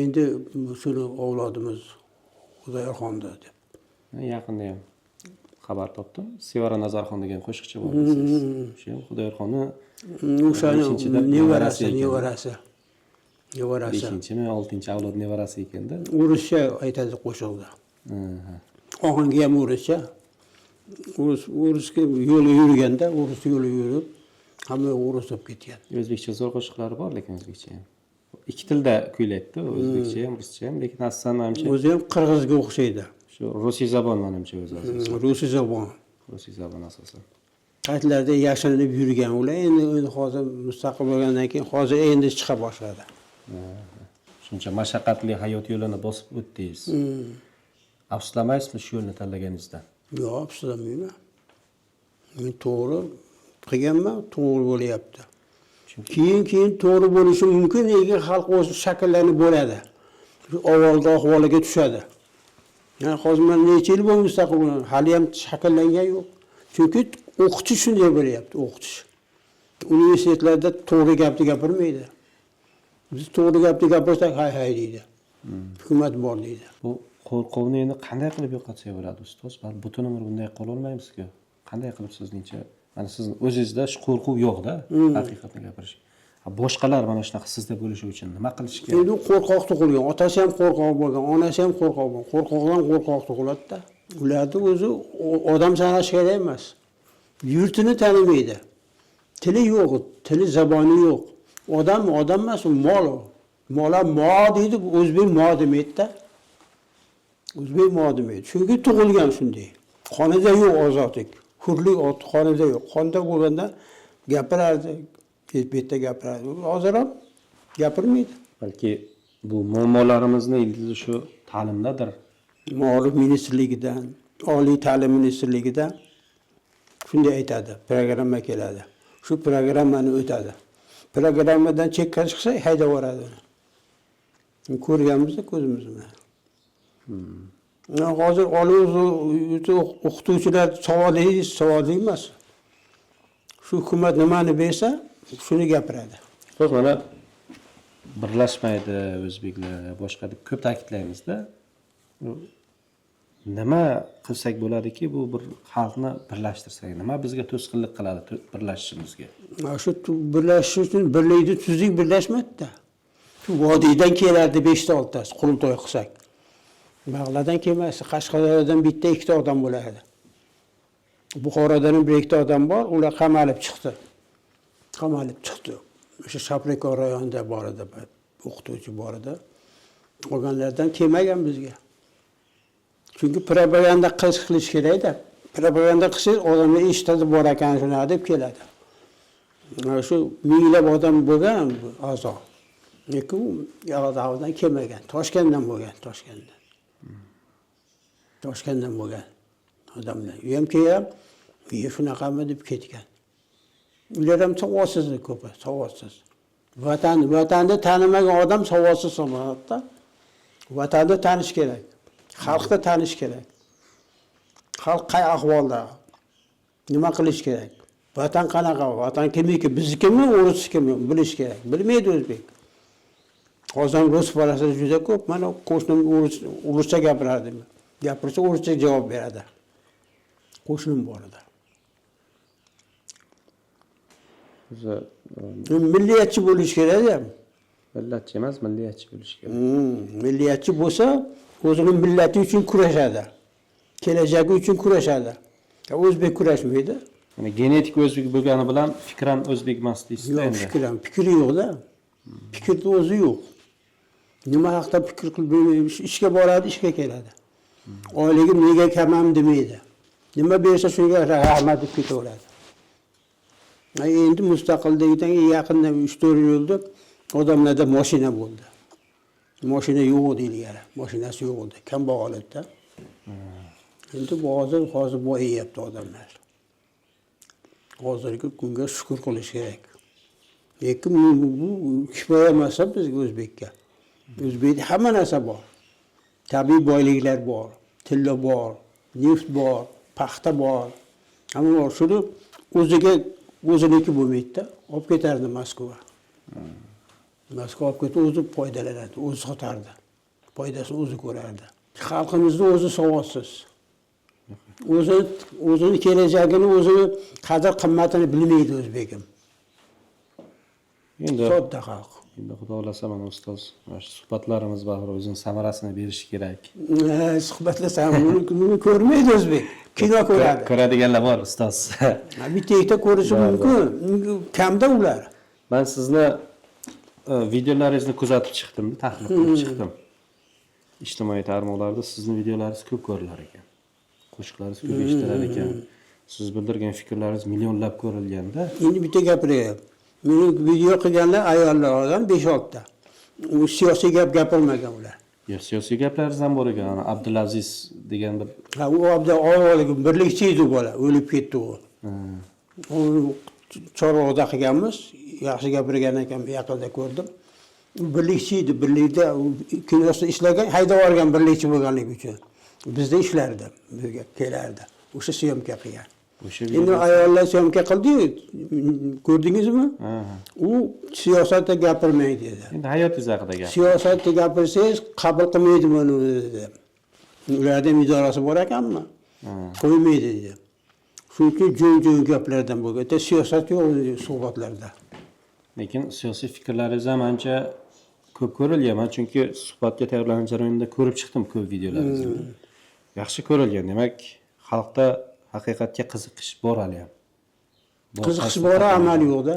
Endi shuni avlodimiz Xudoyorxonda deb. Yaqinda ham xabar topdim. Sevara Nazarxon degan qo'shiqchi bor. O'sha Xudoyorxonni o'shani nevarasi. 5-mi, 6-chi avlod nevarasi ekanda. O'rischa aytadi qo'shiqda. Ohangi ham o'rischa. O'risga yo'li yurganda, o'ris yo'li yurib, hamma o'ris bo'lib ketgan. O'zbekcha zo'r qo'shiqlari bor, lekin o'zbekcha ham. Ikki tilda kuylaydi, o'zbekcha ham, ruscha ham, lekin asosan menimcha o'zi ham qirg'izga o'xshaydi. Shu rusiy zabon menimcha o'zi asosan. Rusiy zabon. Rusiy zabon asosan. Qaytlarda yashirinib yurgan ular endi hozir mustaqil bo'lgandan keyin hozir endi chiqa boshladi. Shuncha mashaqqatli hayot yo'lini bosib o'tdingiz. Afsuslamaysizmi shu yo'lni tanlaganingizdan? Yo'q, afsuslanmayman. Men to'g'ri qilganman, to'g'ri bo'lyapti. Keyin to'g'ri bo'lishi mumkin, lekin xalq o'z shakllanib bo'ladi. Shu avvalgi ahvoliga tushadi. Yani hozir men necha yil bo'ldi mustaqil bo'lgan, hali ham shakllangan yo'q. Chunki o'qitish shunday bo'lyapti, o'qitish. Universitetlarda to'g'ri gapni gapirmaydi. Biz to'g'ri gapni gapirsak hay deydi. Hukumat bor deydi. Bu qo'rquvni endi qanday qilib yo'qotsak bo'ladi, ustoz? Balki butun umr bunday qola olmaymiz-ku. Qanday qilib sizningcha? Mana siz o'zingizda shu qo'rquv yo'q-da, haqiqatni gapirish. Boshqalar mana shunaqa sizda bo'lishi uchun nima qilish kerak? Endi qo'rqoq tug'ilgan, otasi ham qo'rqoq bo'lgan, onasi ham qo'rqoq bo'lgan. Qo'rqoqdan qo'rqoq tug'iladi-da. Ularni o'zi odam sanash kerak emas. Yurtini tanimaydi. Tili yo'q, tili zaboni yo'q. Odam emas, u mol. Mola mo deydi, o'zbek mo demaydi-da. O'zbek mo demaydi. Chunki tug'ilgan shunday. Qonida yo'q ozodlik. Hurlik qonida yo'q. Qonda bo'lganda gapirardi, betda gapirardi. Hozir ham gapirmaydi. Balki bu muammolarimizni ildizi shu ta'limdadir. Ma'lum ministrligidan, oliy ta'lim ministrligidan shunday aytadi, programma keladi. Shu programmani o'tadi. Programmadan chekka chiqsa haydab yuboradi uni. Ko'rganmiz-da ko'zimiz bilan. Hozir o'qituvchilar savodli emas. Shu hukumat nimani bersa, shuni gapiradi. Biz mana birlashmaydi o'zbeklar, boshqa deb ko'p ta'kidlaymiz-da. Nima qilsak bo'ladiki, bu bir xalqni birlashtirsak, nima bizga to'sqinlik qiladi birlashishimizga? Shu birlashish uchun birlikni tuzlik birlashmaydi-da. Shu vodiydan keladi 5 ta 6 tasi qurultoy qilsak. Bag'ladan kelmaysa, Qashqadaryodan bitta 2 ta odam bo'lardi. Buxorodan ham 1-2 ta odam bor, ular qamalib chiqdi. O'sha Shaprikor rayonida bor edi, o'qituvchi bor edi. Qolganlardan kelmagan bizga. Chunki propaganda qilish kerak-da. Propaganda qilsangiz odamlar eshitadi bor ekan shuna deb keladi. Shu minglab odam bo'lgan a'zo. Lekin Yog'oqdan kelmagan, Toshkentdan bo'lgan, Toshkentdan bo'lgan odamlar. U ham kelib, shunaqami deb ketgan. Ular ham savodsiz ko'pi, savodsiz. Vatanni tanimagan odam savodsiz hisoblanadi-da. Vatanni tanish kerak. Xalqni tanish kerak. Xalq qay ahvolda? Nima qilish kerak? Vatan qanaqa? Vatan kimniki? Biznikimi, o'risnikimi? Bilish kerak. Bilmaydi o'zbek. Hozir rus bolasi juda ko'p. Mana qo'shnim o'rischa gapirardi. Gapirsa o'rischa javob beradi. Qo'shnim bor edi. Milliyatchi bo'lish kerak-da. Millatchi emas, milliyatchi bo'lish kerak. Milliyatchi bo'lsa, o'zining millati uchun kurashadi. Kelajagi uchun kurashadi. O'zbek kurashmaydi. Ya'ni genetik o'zbek bo'lgani bilan fikran o'zbek emas deysiz-da endi. Fikri yo'q-da. Fikrni o'zi yo'q. Nima haqda fikr qilib ishga boradi, ishga keladi. Oyligim nega kamam demaydi. Nima bersa shunga rahmat deb ketaveradi. Endi mustaqillikdan yaqinda 3-4 yil bo'ldi, odamlarda mashina bo'ldi. Mashina yo'q edi ilgari, mashinasi yo'q edi, kambag'al edi. Endi hozir boyayapti odamlar. Hozirgi kunga shukr qilish kerak. Lekin bu kifoya emas bizga o'zbekka. O'zbekda hamma narsa bor. Tabiiy boyliklar bor, tilla bor, neft bor, paxta bor. Hamma bor. Shuni o'ziniki bo'lmaydi-da, olib ketardi Moskva. Moskva olib ketib o'zi foydalanadi, o'zi sotardi. Foydasini o'zi ko'rardi. Xalqimizni o'zi savodsiz. O'zini kelajagini, o'zini qadr qimmatini bilmaydi o'zbekim. Endi sodda xalq. Endi xudo xolasa mana ustoz, mana shu suhbatlarimiz baribir o'zining samarasini berishi kerak. Suhbatlasam buni ko'rmaydi o'zbek. Kino ko'radi. Ko'radiganlar bor ustoz. Bitta ko'rishi mumkin. Kamda ular. Men sizni videolaringizni kuzatib chiqdim, tahlil qilib chiqdim. Ijtimoiy tarmoqlarda sizning videolaringiz ko'p ko'rilar ekan. Qo'shiqlaringiz ko'p eshitilar ekan. Siz bildirgan fikrlaringiz millionlab ko'rilganda. Endi bitta gapiray. Meni video qilganlar ayollar odam 5-6 ta. U siyosiy gap gapirmagan ular. Yo'q, siyosiy gaplaringiz ham bor ekan. Abdulaziz degan bir u avvaliga birlikchi edi bola, o'lib ketdi u. U Chorvoqda qilganmiz, yaxshi gapirgan ekan, bu yaqinda ko'rdim. Birlikchi edi, birlikda kinosida ishlagan, haydab olgan birlikchi bo'lganligi uchun. Bizda ishlardi, bizga kelardi. O'sha syomka qilgan. Endi ayollar syomka qildi-yu, ko'rdingizmi? U siyosatda gapirmaydi dedi. Endi hayotingiz haqida gap. Siyosatda gapirsangiz qabul qilmaydi buni dedi. Ularda idorasi bor ekanmi? Qo'ymaydi dedi. Chunki jo'n-jo'n gaplardan bo'lgan. Siyosat yo'q suhbatlarda. Lekin siyosiy fikrlaringiz ham ancha ko'p ko'rilgan. Men chunki suhbatga tayyorlanish jarayonida ko'rib chiqdim ko'p videolaringizni. Yaxshi ko'rilgan. Demak, xalqda haqiqatga qiziqish bor hali ham. Qiziqish bor, amal yo'q-da.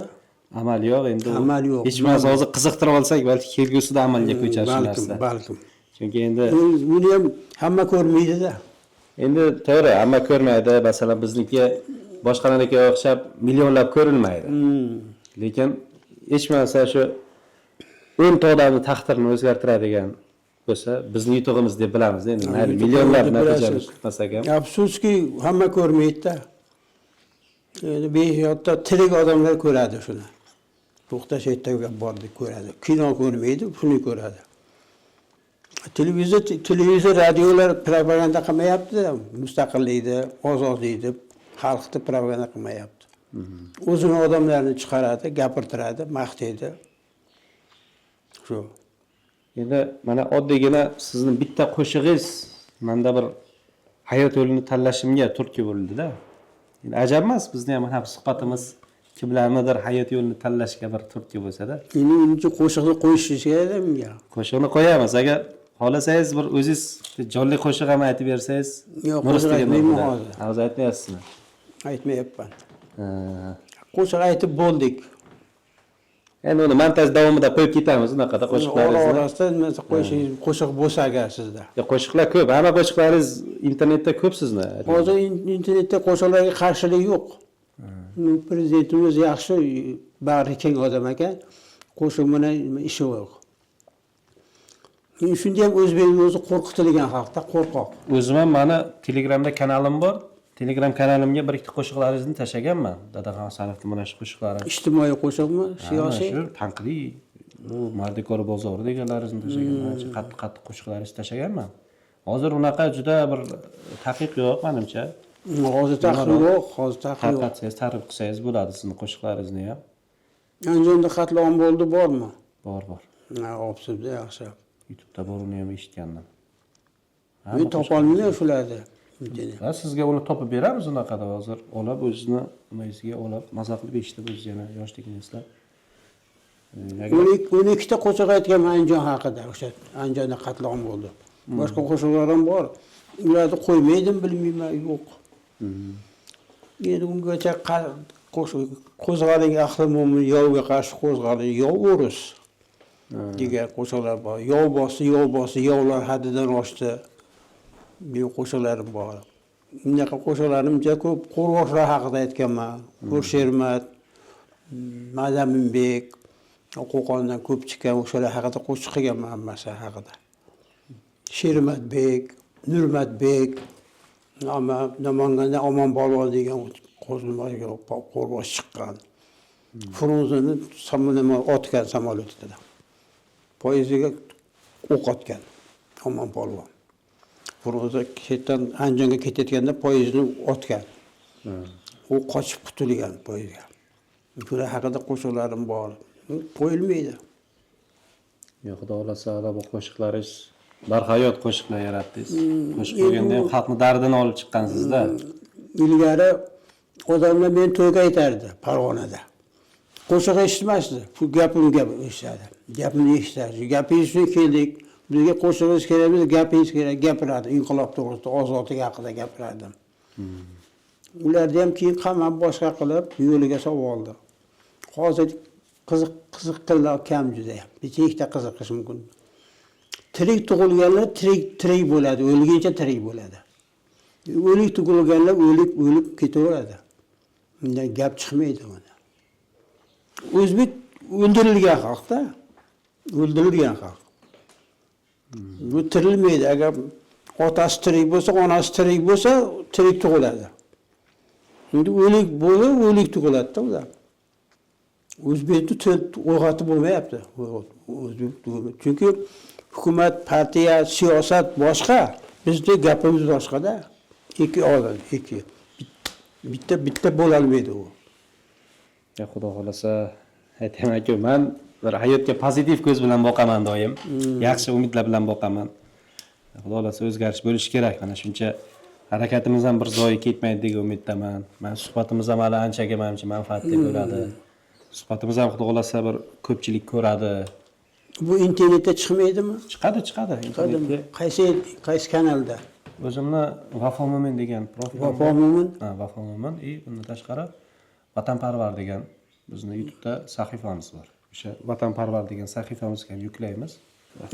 Amal yo'q, endi amal yo'q. hech bo'lmasa hozir qiziqtirib olsak, balki kelgusida amalga ko'char shu narsa. Balkim. Chunki endi Buni ham hamma ko'rmaydi-da. endi to'g'ri, hamma ko'rmaydi. Masalan, bizniki boshqalarnikiga o'xshab millionlab ko'rilmaydi. Lekin hech bo'lmasa shu 10 ta odamning taqdirini o'zgartiradigan bo'lsa, bizning yutug'imiz deb bilamiz. Endi mayli millionlab natijani chiqmasak ham. Afsuski, hamma ko'rmaydi-da. Endi beixtiyorda tirik odamlar ko'radi shuni. To'xtash ertaga bordi ko'radi. Kino ko'rmaydi, shuni ko'radi. Televizor, radiolar propaganda qilmayapti, mustaqillikni, ozodlikni, xalqni propaganda qilmayapti. O'zini odamlarni chiqaradi, gapirtiradi, maqtaydi. Shu. Endi mana oddiygina sizning bitta qo'shig'ingiz menda bir hayot yo'lini tanlashimga turtki bo'ldi-da. Endi ajab emas, bizning ham mana suhbatimiz kimlarnidir hayot yo'lini tanlashga bir turtki bo'lsa-da. Endi uncha qo'shiqni qo'yishingiz kerak menga. Qo'shiqni qo'yamiz. Agar xohlasangiz bir o'zingiz jonli qo'shiq ham aytib bersangiz, yo'q, qo'shiq aytmayman hozir. Hozir aytmayapsizmi? Aytmayapman. Qo'shiq aytib bo'ldik. Endi uni montaj davomida qo'yib ketamiz unaqada qo'shiqlaringizni. Orasida nima qo'yishingiz qo'shiq bo'lsa agar sizda. Qo'shiqlar ko'p. Hamma qo'shiqlaringiz internetda ko'p sizni. Hozir internetda qo'shiqlarga qarshilik yo'q. Prezidentimiz yaxshi, bag'ri keng odam ekan. Qo'shiq bilan ishi yo'q. Shunday ham o'zbekning o'zi qo'rqitilgan xalqda, qo'rqoq. O'zim ham meni Telegramda kanalim bor. Telegram kanalimga bir ikkita qo'shiqlaringizni tashlaganman. Dadaxon Hasanovning mana shu qo'shiqlari. Ijtimoiy qo'shiqmi, siyosiy? Shu tanqidiy, bu Mardikor bozori deganlaringizni tashlaganman. Qattiq qo'shiqlaringizni tashlaganman. Hozir unaqa juda bir taqiq yo'q menimcha. Hozir taqiq yo'q, hozir taqiq yo'q. Tarqatsangiz, ta'rif qilsangiz bo'ladi sizning qo'shiqlaringizni ham. Andijonda qatlam bo'ldi, bormi? Bor. Opsizda yaxshi. YouTube'da bor, uni ham eshitgandim. Men topolmayman shularni. Sizga uni topib beramiz unaqada hozir. Olib o'zizni nimasiga olib, maza qilib eshitib o'zingiz yana yoshligingizda. 12 ta qo'shiq aytganman Andijon haqida, o'sha Andijonda qatlam bo'ldi. Boshqa qo'shiqlar ham bor. Ularni qo'ymaydim, bilmayman, yo'q. Endi ungacha qo'zg'aling ahli mo'min, yovga qarshi qo'zg'aling, yov urus degan qo'shiqlar bor. Yov bosdi, yovlar haddidan oshdi. Bu qo'shiqlarim bor. Bunaqa qo'shiqlarimcha ko'p qo'rg'oqlar haqida aytganman. Qo'shermat, Madaminbek, Qo'qondan ko'p chiqqan o'shalar haqida qo'shiq qilganman hammasi haqida. Shermatbek, Nurmatbek, Namanganda Omon Polvon degan qo'zg'olonga qo'rg'oq chiqqan. Frunzeni otgan samolyotida. Poyezdiga o'q otgan Omon Polvon. Frunze chetdan Andijonga ketayotganda poyezdni otgan. U qochib qutulgan poyezdga. Shular haqida qo'shiqlarim bor. Qo'yilmaydi. Yo, Xudo xolasa bu qo'shiqlaringiz barhayot qo'shiqlar yaratdingiz. Qo'shiq qilganda ham xalqning dardini olib chiqqansizda. Ilgari odamlar men to'yga aytardi Farg'onada. Qo'shiq eshitmasdi. Shu gapimni eshitadi. Gapimni eshitadi. Gapingiz uchun keldik. Bizga qo'shig'ingiz kerak, biz gapingiz kerak, gapiradi. Inqilob to'g'risida, ozodlik haqida gapirardim. Ularni ham keyin qamab boshqa qilib yo'liga solib oldi. Hozir qiziq qillar kam juda ham. Bitta qiziqish mumkin. Tirik tug'ilganlar tirik bo'ladi, o'lguncha tirik bo'ladi. O'lik tug'ilganlar o'lib ketaveradi. Bundan gap chiqmaydi mana. O'zbek o'ldirilgan xalqda, o'ldirilgan xalq. Bu tirilmaydi. Agar otasi tirik bo'lsa, onasi tirik bo'lsa, tirik tug'iladi. Endi o'lik tug'iladi-da ular. O'zbekni o'g'ati bo'lmayapti. Chunki hukumat, partiya, siyosat boshqa, bizning gapimiz boshqa-da. Ikki odam. Bitta bo'la olmaydi u. Ya Xudo xolasa aytaman-ku, men bir hayotga pozitiv ko'z bilan boqaman doim. Yaxshi umidlar bilan boqaman. Xudo xolasa o'zgarish bo'lishi kerak. Mana shuncha harakatimiz ham bir zoyi ketmaydi degan umiddaman. Men suhbatimiz ham hali anchaga menimcha manfaatli bo'ladi. suhbatimiz ham xudo xohlasa bir ko'pchilik ko'radi. Bu internetda chiqmaydimi? Chiqadi. Internetga. Qaysi kanalda? O'zimni Vafo Mo'min degan profilim. Vafo Mo'min? Ha, Vafo Mo'min. Bundan tashqari Vatanparvar degan bizning YouTube'da sahifamiz bor. O'sha Vatanparvar degan sahifamizga ham yuklaymiz.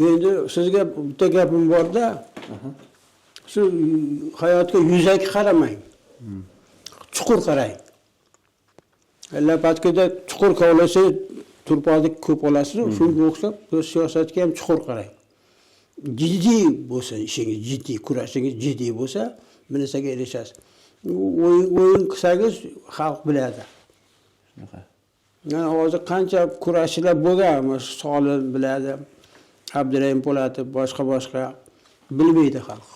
Endi sizga bitta gapim bor-da. Shu hayotga yuzaki qaramang. Chuqur qarang. Lapatkada chuqur kovlasa turpoqni ko'p olasiz, shunga o'xshab siyosatga ham chuqur qarang. Jiddiy bo'lsa ishingiz, jiddiy kurashingiz jiddiy bo'lsa, bir narsaga erishasiz. O'yin qilsangiz xalq biladi. Shunaqa. Yani hozir qancha kurashchilar bo'lgan, Solim biladi, Abdurahim Po'latov, boshqa bilmaydi xalq.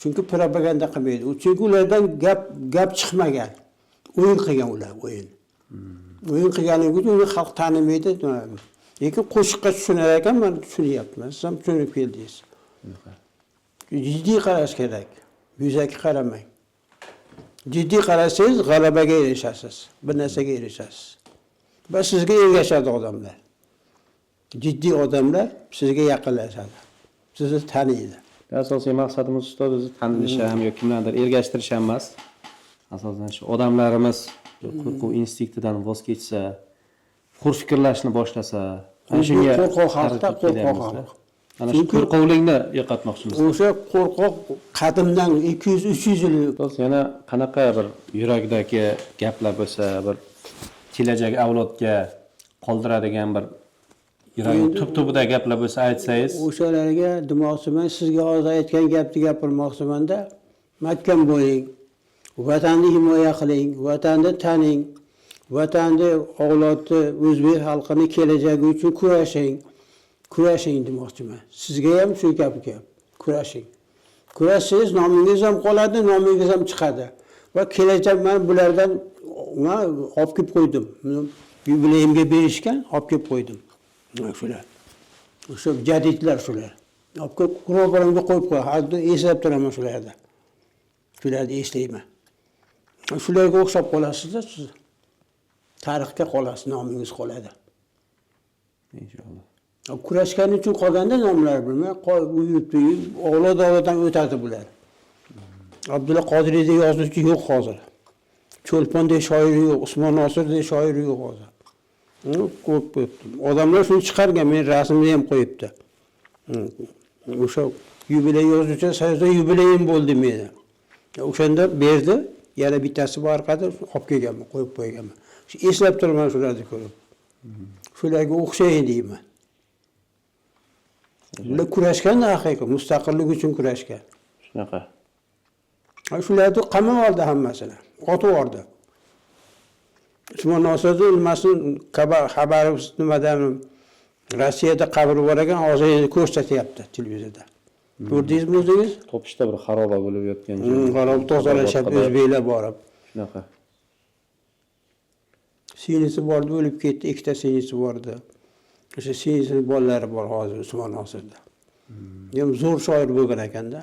Chunki propaganda qilmaydi. Chunki ulardan gap chiqmagan. O'yin qilgan ular, o'yin. O'yin qilganligi uchun uni xalq tanimaydi. Lekin qo'shiqqa tushunar ekan, men tushunyapman. Siz ham tushunib keldingiz. Jiddiy qarash kerak. Yuzaki qaramang. Jiddiy qarasangiz g'alabaga erishasiz, bir narsaga erishasiz. Va sizga ergashadi odamlar. Jiddiy odamlar sizga yaqinlashadi. Sizni taniydi. Asosiy maqsadimiz ustoz o'zi tanilishi ham yoki kimlardir ergashtirish ham emas. Asosan shu odamlarimiz qo'rquv instinktidan voz kechsa, hur fikrlashni boshlasa, ana shunga qo'rqoq xalqda qo'rqoq xalq. Ana shu qo'rqovlikni yo'qotmoqchimiz. O'sha qo'rqoq qadimdan 200-300 yil. Yana qanaqa bir yurakdagi gaplar bo'lsa, bir kelajak avlodga qoldiradigan bir yuragning tub-tubida gaplar bo'lsa aytsangiz, o'shalarga demoqchiman, sizga hozir aytgan gapni gapirmoqchiman-da. Mahkam bo'ling. Vatanni himoya qiling, vatanni taning, vatanni avlodni, o'zbek xalqining kelajagi uchun kurashing demoqchiman. Sizga ham shu gap. Kurashing. Kurashsangiz nomingiz ham qoladi, nomingiz ham chiqadi. Va kelajak men bulardan olib kelib qo'ydim. Yubileyimga berishgan, olib kelib qo'ydim. Shular. O'sha jadidlar shular. Olib kelib ro'barimga qo'yib qo'y. Hozir eslab turaman shularni. Shularni eslayman. Shularga o'xshab qolasiz-da siz. Tarixga qolasiz, nomingiz qoladi. Inshaalloh. Kurashgan uchun qolganda nomlar bilmay, avlod-avloddan o'tadi bular. Abdulla Qodiriyda yozuvchi yo'q hozir. Cho'lpondek shoiri yo'q, Usmon Nosirday shoiri yo'q hozir. Ko'p odamlar shuni chiqargan, men rasmni ham qo'yibdi. O'sha yubiley yozuvchi sayozda yubileyim bo'ldi meni. O'shanda berdi, yana bittasi bor orqada olib kelganman, qo'yib qo'yganman. Eslab turaman shularni ko'rib. Shularga o'xshayin deyman. Ular kurashgan haqiqiy, mustaqillik uchun kurashgan. Shunaqa. Shularni qamab oldi hammasini. Otib yubordi. Usmon Nosirni nimasini xabari nimadan Rossiyada qabri bor ekan, hozir endi ko'rsatyapti televizorda. Ko'rdingizmi o'zingiz? Topishda bir xaroba bo'lib yotgan joy. Xaroba tozalashib o'zbeklar borib. Shunaqa. Sinisi bordi, o'lib ketdi, ikkita sinisi bordi. O'sha sinisini bolalari bor hozir Usmon Nosirda. Ham zo'r shoir bo'lgan ekanda.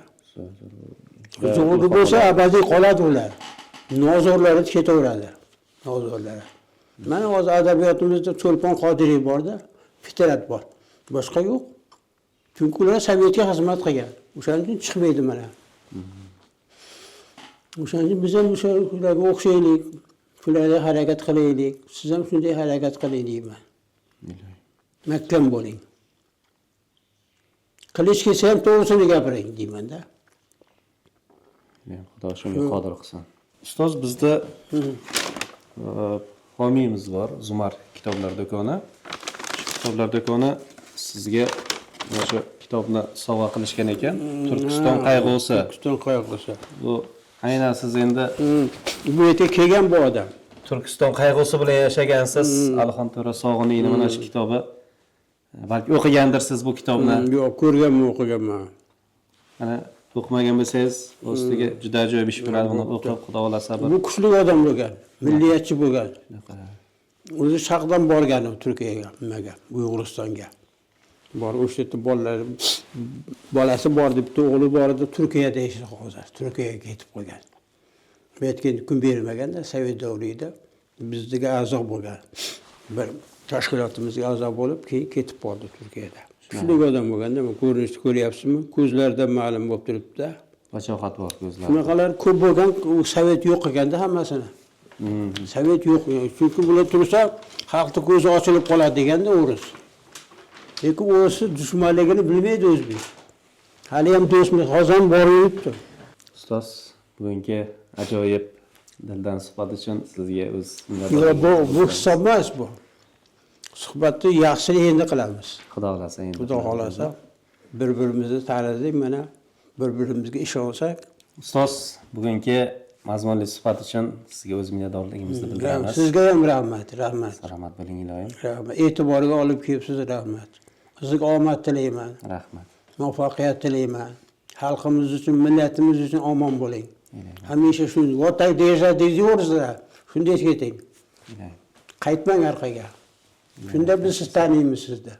Zo'r bo'lsa abadiy qoladi ular. Nozorlari ketaveradi. Nozorlari. Mana hozir adabiyotimizda Cho'lpon Qodiriy borda, Fitrat bor. Boshqa yo'q. Chunki ular sovetga xizmat qilgan. O'shaning uchun chiqmaydi mana. O'shaning uchun biz ham ularga o'xshaylik, shularga harakat qilaylik. Siz ham shunday harakat qiling deyman. Mahkam bo'ling. Qilish kelsa ham to'g'risini gapiring deyman-da. Xudo shunga qodir qilsin. Ustoz, bizda homiyimiz bor, Zumar kitoblar do'koni. Shu kitoblar do'koni sizga o'sha kitobni sovg'a qilishgan ekan. Turkiston qayg'usi. Turkiston qayg'usi. Bu aynan siz endi bu yerga kelgan bu odam. Turkiston qayg'usi bilan yashagansiz. Alixon To'ra Sog'iniyning mana shu kitobi. Balki o'qigandirsiz bu kitobni. Yo'q, ko'rganman, o'qiganman. Mana o'qimagan bo'lsangiz, ustiga juda ajoyib ish bo'ladi, buni o'qib Xudo xolasa bir. Bu kuchli odam bo'lgan, milliyatchi bo'lgan. O'zi Sharqdan borgan Turkiyaga, nimaga, Uyg'uristonga. Bor, o'sha yerda bolasi bor debdi, o'g'li bor edi, Turkiyada yashaydi hozir. Turkiyaga ketib qolgan. Bu yerga kun bermaganda, Sovet davrida bizga a'zo bo'lgan. Bir tashkilotimizga a'zo bo'lib, keyin ketib qoldi Turkiyada. Shunday odam bo'lganda, ko'rinishni ko'ryapsizmi? Ko'zlaridan ma'lum bo'lib turibdi. Vachohat bor ko'zlar. Shunaqalar ko'p bo'lgan, u Sovet yo'q ekanda hammasini. Sovet yo'q. Chunki bular tursa, xalqning ko'zi ochilib qoladi deganda o'ris. Lekin o'risi dushmanligini bilmaydi o'zbek. Hali ham do'stmiz, hozir borib yuribdi. Ustoz, bugungi ajoyib dildan suhbat uchun sizga o'z Bu hisob emas bu. Suhbatni yaxshilik endi qilamiz. Xudo xolasa endi. Xudo xolasa bir-birimizni tanidik, mana bir-birimizga ishonsak. Ustoz, bugungi mazmunli suhbat uchun sizga o'z minnatdorligimizni bildiramiz. Sizga ham rahmat. Salomat bo'ling iloyim. Rahmat. E'tiboriga olib kelibsiz, rahmat. Sizga omad tilayman. Rahmat. Muvaffaqiyat tilayman. Xalqimiz uchun, millatimiz uchun omon bo'ling. Hamisha shunday otay deyapsizlar. Shunday keting. Qaytmang orqaga. Shunda biz siz taniymiz sizni.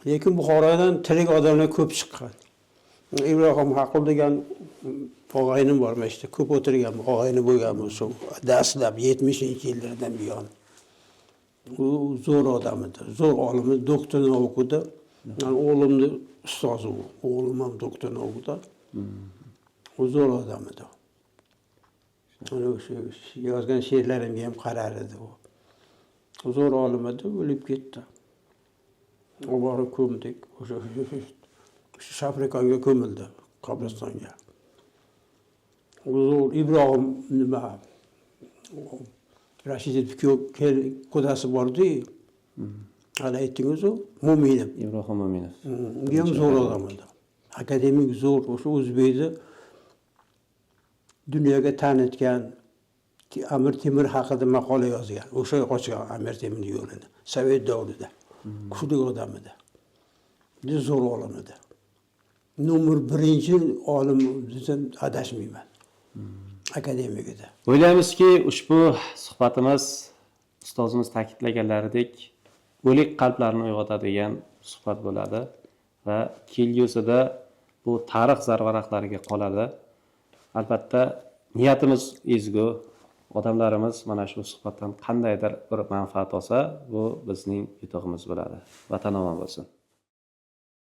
Lekin Buxorodan tirik odamlar ko'p chiqqan. Ibrohim Haqul degan og'aynim bor, işte ko'p o'tirgan og'ayni bo'lgan bo'lsa, dastlab 70-yillardan buyon. U zo'r odam edi, zo'r olim, doktorni o'qidi. O'g'limni ustozi u. O'g'lim ham doktorni o'qidi. U zo'r odam edi. O'sha yozgan she'rlarimga ham qarar edi u. Zo'r olim edi, o'lib ketdi. Oborib ko'mdik. O'sha Shafrikonga ko'mildi, qabristonga. Zo'r Ibrohim nima? Rashidov qudasi bordi. Hali aytdingiz-ku, Mo'minov. Ibrohim Mo'minov. U ham zo'r odam edi. Akademik zo'r, o'sha o'zbekni dunyoga tanitgan Amir Temur haqida maqola yozgan. O'sha ochgan Amir Temurning yo'lini Sovet davrida. Kuchli odam edi. Juda zo'r olim edi. Nomer 1 olim desam adashmayman. Akademik edi. O'ylaymizki, ushbu suhbatimiz ustozimiz ta'kidlaganlaridek o'lik qalblarni uyg'otadigan suhbat bo'ladi va kelgusida bu tarix zarvaraqlariga qoladi. Albatta, niyatimiz ezgu. Odamlarimiz mana shu suhbatdan qandaydir bir manfaat olsa, bu bizning yutug'imiz bo'ladi. Vatan omon bo'lsin.